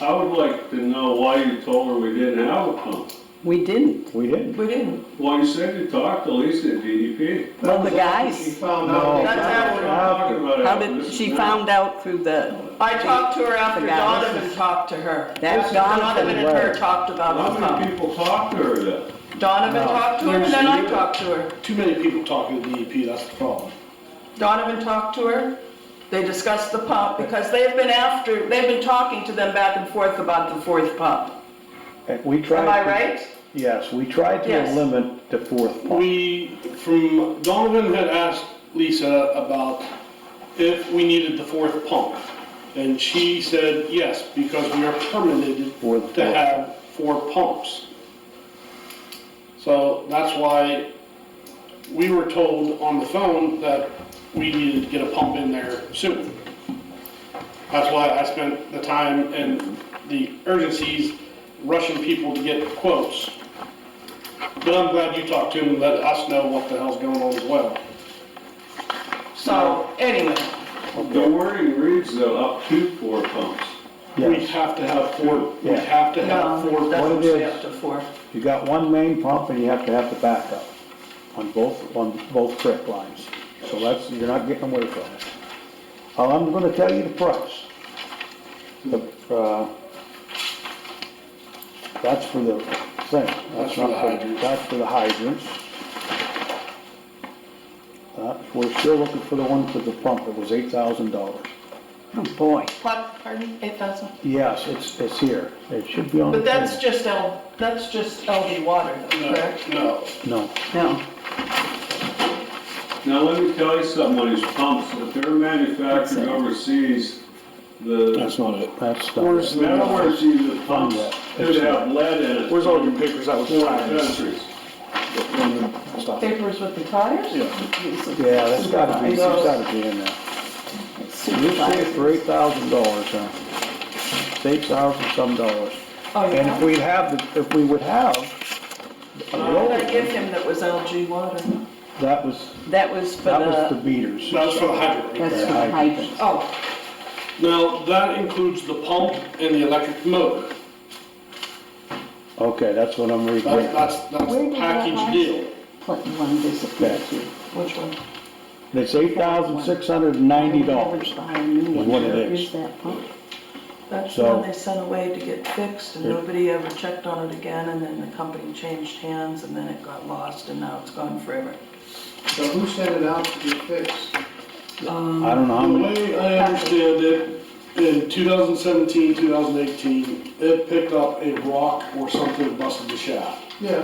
Speaker 3: I would like to know why you told her we didn't have a pump.
Speaker 4: We didn't.
Speaker 1: We didn't.
Speaker 2: We didn't.
Speaker 3: Well, you said you talked to Lisa at DEP.
Speaker 4: Well, the
Speaker 7: She
Speaker 4: guys,
Speaker 7: found
Speaker 1: No.
Speaker 7: out.
Speaker 2: That's after.
Speaker 3: Talking about
Speaker 4: how
Speaker 3: it,
Speaker 4: did,
Speaker 3: this is
Speaker 4: she
Speaker 3: now.
Speaker 4: found out through the,
Speaker 2: I talked to her after
Speaker 4: The guy.
Speaker 2: Donovan talked to her.
Speaker 4: That's
Speaker 2: Donovan and her
Speaker 1: Donovan.
Speaker 2: talked about
Speaker 3: How
Speaker 2: the
Speaker 3: many
Speaker 2: pump.
Speaker 3: people talked to her then?
Speaker 2: Donovan
Speaker 1: No.
Speaker 2: talked to her and then I talked to her.
Speaker 6: Too many people talking to DEP, that's the problem.
Speaker 2: Donovan talked to her. They discussed the pump because they've been talking to them back and forth about the 4th pump.
Speaker 1: And we tried.
Speaker 2: Am I
Speaker 1: to-
Speaker 2: right?
Speaker 1: Yes, we tried to
Speaker 2: Yes.
Speaker 1: limit the 4th pump.
Speaker 6: Donovan had asked Lisa about if we needed the 4th pump. And she said yes, because we are permitted
Speaker 1: For the
Speaker 6: to
Speaker 1: 4th.
Speaker 6: have 4 pumps. So that's why we were told on the phone that we needed to get a pump in there soon. That's why I spent the time and the urgencies rushing people to get quotes. But I'm glad you talked to him and let us know what the hell's going on as well.
Speaker 2: So, anyway,
Speaker 3: The wording reads though, up to 4 pumps.
Speaker 6: We
Speaker 1: Yes,
Speaker 6: have to have 4, we
Speaker 1: Yeah.
Speaker 6: have to have
Speaker 2: no,
Speaker 6: 4.
Speaker 2: it doesn't
Speaker 1: What it
Speaker 2: say
Speaker 1: is-
Speaker 2: up to 4.
Speaker 1: you got one main pump and you have to have the backup on both creek lines. So that's, you're not getting away from it. I'm gonna tell you the price. That's for the thing.
Speaker 6: That's for the hydrants.
Speaker 1: That's for the hydrants. We're still looking for the one for the pump, it was $8,000.
Speaker 4: Oh, boy.
Speaker 2: What, pardon, 8,000?
Speaker 1: Yes, it's here, it should be on the
Speaker 2: But that's
Speaker 1: table.
Speaker 2: just LD water though, correct?
Speaker 6: No,
Speaker 1: No,
Speaker 4: No,
Speaker 3: Now, let me tell you something, on these pumps, if they're manufactured overseas, the
Speaker 8: That's not it.
Speaker 1: that's
Speaker 6: Where's
Speaker 1: the,
Speaker 3: metallurgy, the pumps
Speaker 1: that.
Speaker 3: could have lead in it.
Speaker 6: where's all your papers that was
Speaker 3: Foreign
Speaker 6: tires?
Speaker 3: countries.
Speaker 6: Stuff.
Speaker 2: Papers with the tires?
Speaker 1: yeah, that's gotta be in there. You see it for $8,000, huh? It's 8,000 some dollars.
Speaker 2: Oh,
Speaker 1: And
Speaker 2: yeah?
Speaker 1: if we would have a
Speaker 2: What did I give
Speaker 1: roller,
Speaker 2: him that was LG water?
Speaker 1: that was
Speaker 4: for
Speaker 1: the
Speaker 4: the,
Speaker 1: beaters.
Speaker 6: That was for the hydrant.
Speaker 4: that's for the hydrants.
Speaker 2: Oh,
Speaker 6: Now, that includes the pump and the electric motor.
Speaker 1: Okay, that's what I'm reading.
Speaker 6: That's
Speaker 4: Where
Speaker 6: the
Speaker 4: did that
Speaker 6: package
Speaker 4: last-
Speaker 6: deal.
Speaker 4: One disappeared too.
Speaker 2: which one?
Speaker 1: It's $8,690
Speaker 4: Buy a new
Speaker 1: is
Speaker 4: one.
Speaker 1: what it
Speaker 4: Where
Speaker 1: is.
Speaker 4: is that pump?
Speaker 2: That's the
Speaker 1: So-
Speaker 2: one they sent away to get fixed and
Speaker 1: Yeah.
Speaker 2: nobody ever checked on it again and then the company changed hands and then it got lost and now it's gone forever.
Speaker 7: So who sent it out to get fixed?
Speaker 1: I don't know how
Speaker 6: The
Speaker 1: many,
Speaker 6: way I understand it, in 2017, 2018, it picked up a rock or something and busted the shaft.
Speaker 7: Yeah.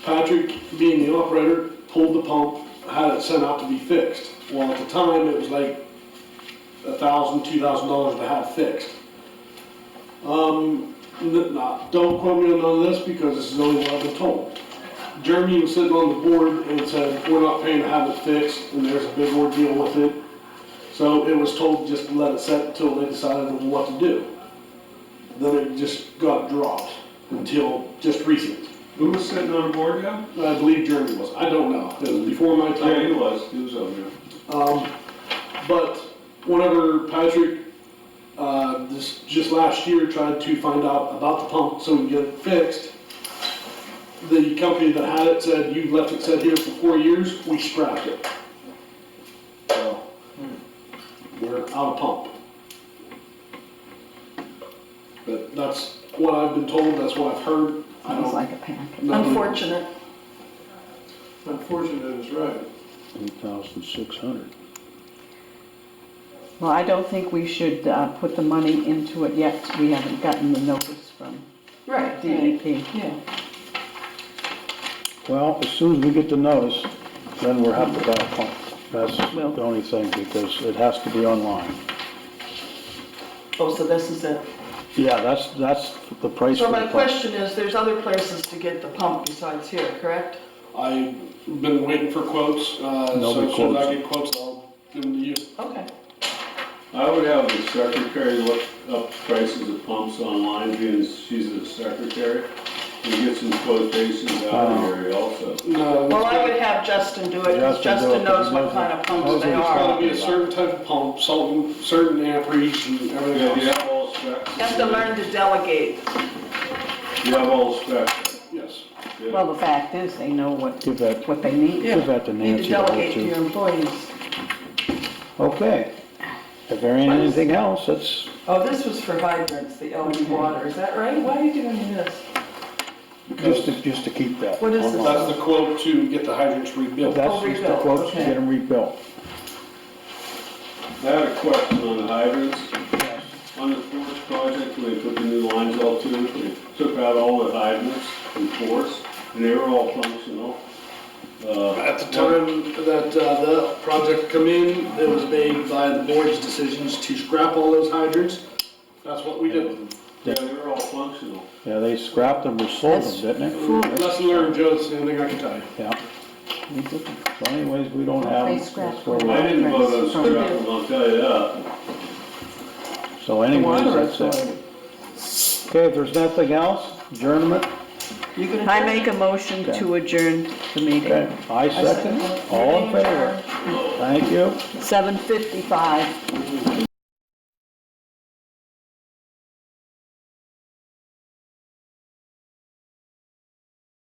Speaker 6: Patrick, being the operator, pulled the pump, had it sent out to be fixed. Well, at the time, it was like $1,000, $2,000 to have fixed. Don't quote me on none of this because this is only what I've been told. Jeremy was sitting on the board and said, we're not paying to have it fixed, and there's a big ordeal with it. So it was told just to let it set until they decided on what to do. Then it just got dropped until just recent.
Speaker 3: Who was sitting on board now?
Speaker 6: I believe Jeremy was. I don't know. It was before my time.
Speaker 3: Yeah, he was over there.
Speaker 6: But whenever Patrick, just last year tried to find out about the pump so we can get it fixed, the company that had it said, you left it set here for 4 years, we scrapped it. So, we're out of pump. But that's what I've been told, that's what I've heard. I
Speaker 4: Sounds
Speaker 6: don't
Speaker 4: like a packet.
Speaker 6: know.
Speaker 2: Unfortunate.
Speaker 7: Unfortunate is right.
Speaker 1: 8,600.
Speaker 4: Well, I don't think we should put the money into it yet. We haven't gotten the notice from
Speaker 2: Right.
Speaker 4: DEP.
Speaker 2: Yeah.
Speaker 1: Well, as soon as we get the notice, then we'll have to buy a pump. That's
Speaker 4: Well-
Speaker 1: the only thing, because it has to be online.
Speaker 2: Oh, so this is it.
Speaker 1: Yeah, that's the price
Speaker 2: So
Speaker 1: for the
Speaker 2: my
Speaker 1: pump.
Speaker 2: question is, there's other places to get the pump besides here, correct?
Speaker 6: I've been waiting for quotes, so
Speaker 1: Nobody
Speaker 6: as soon as I
Speaker 1: quotes.
Speaker 6: get quotes, I'll give them to you.
Speaker 2: Okay.
Speaker 3: I would have the secretary look up prices of pumps online, being she's the secretary, and get some quotations out of the area also.
Speaker 6: No,
Speaker 2: Well, I would have Justin do it, because
Speaker 1: Justin do it,
Speaker 2: Justin knows
Speaker 1: 'cause he
Speaker 2: what
Speaker 1: knows
Speaker 2: kind of
Speaker 1: what-
Speaker 2: pumps
Speaker 1: knows
Speaker 2: they
Speaker 1: what he's
Speaker 6: it's gotta
Speaker 2: are.
Speaker 6: be a certain type of pump, certain amperage and everything
Speaker 3: Yeah, do you
Speaker 6: else.
Speaker 3: have all specs?
Speaker 2: You have to learn to delegate.
Speaker 3: You have all specs?
Speaker 6: Yes.
Speaker 3: Yeah.
Speaker 4: Well, the fact is, they know what
Speaker 1: Give that,
Speaker 4: they need.
Speaker 2: Yeah.
Speaker 1: give that to
Speaker 2: You need
Speaker 1: Nancy
Speaker 2: to
Speaker 1: to hold
Speaker 2: delegate to your
Speaker 1: to.
Speaker 2: employees.
Speaker 1: Okay. If there ain't anything else, that's,
Speaker 2: Oh, this was for hydrants, the LD water, is that right? Why are you doing this?
Speaker 1: just to keep that.
Speaker 2: What is this?
Speaker 1: online.
Speaker 6: That's the quote to get the hydrants rebuilt.
Speaker 1: That's
Speaker 2: Oh,
Speaker 1: just the
Speaker 2: rebuilt,
Speaker 1: quotes to
Speaker 2: okay.
Speaker 1: get them rebuilt.
Speaker 3: I had a question on the hydrants.
Speaker 1: Yes.
Speaker 3: On the Forest project, when they put the new lines all to, they took out all the hydrants in Forest, and they were all functional.
Speaker 6: At the time that the project come in, it was made by the board's decisions to scrap all those hydrants. That's what we did.
Speaker 3: Yeah, they're all functional.
Speaker 1: Yeah, they scrapped them or sold them, didn't they?
Speaker 6: Lesson learned, Joe, that's the only thing I can tell you.
Speaker 1: Yeah. So anyways, we don't have
Speaker 4: They
Speaker 1: them.
Speaker 4: scrapped
Speaker 1: That's where we're
Speaker 3: I
Speaker 1: at.
Speaker 3: didn't vote on scrapping, I'll tell you that.
Speaker 1: So anyways,
Speaker 4: Water
Speaker 1: that's it. Okay, if there's nothing else, adjournment,
Speaker 2: You gonna?
Speaker 4: I make a motion to adjourn the meeting.
Speaker 1: okay, I second, all in favor, thank you.
Speaker 4: 7:55.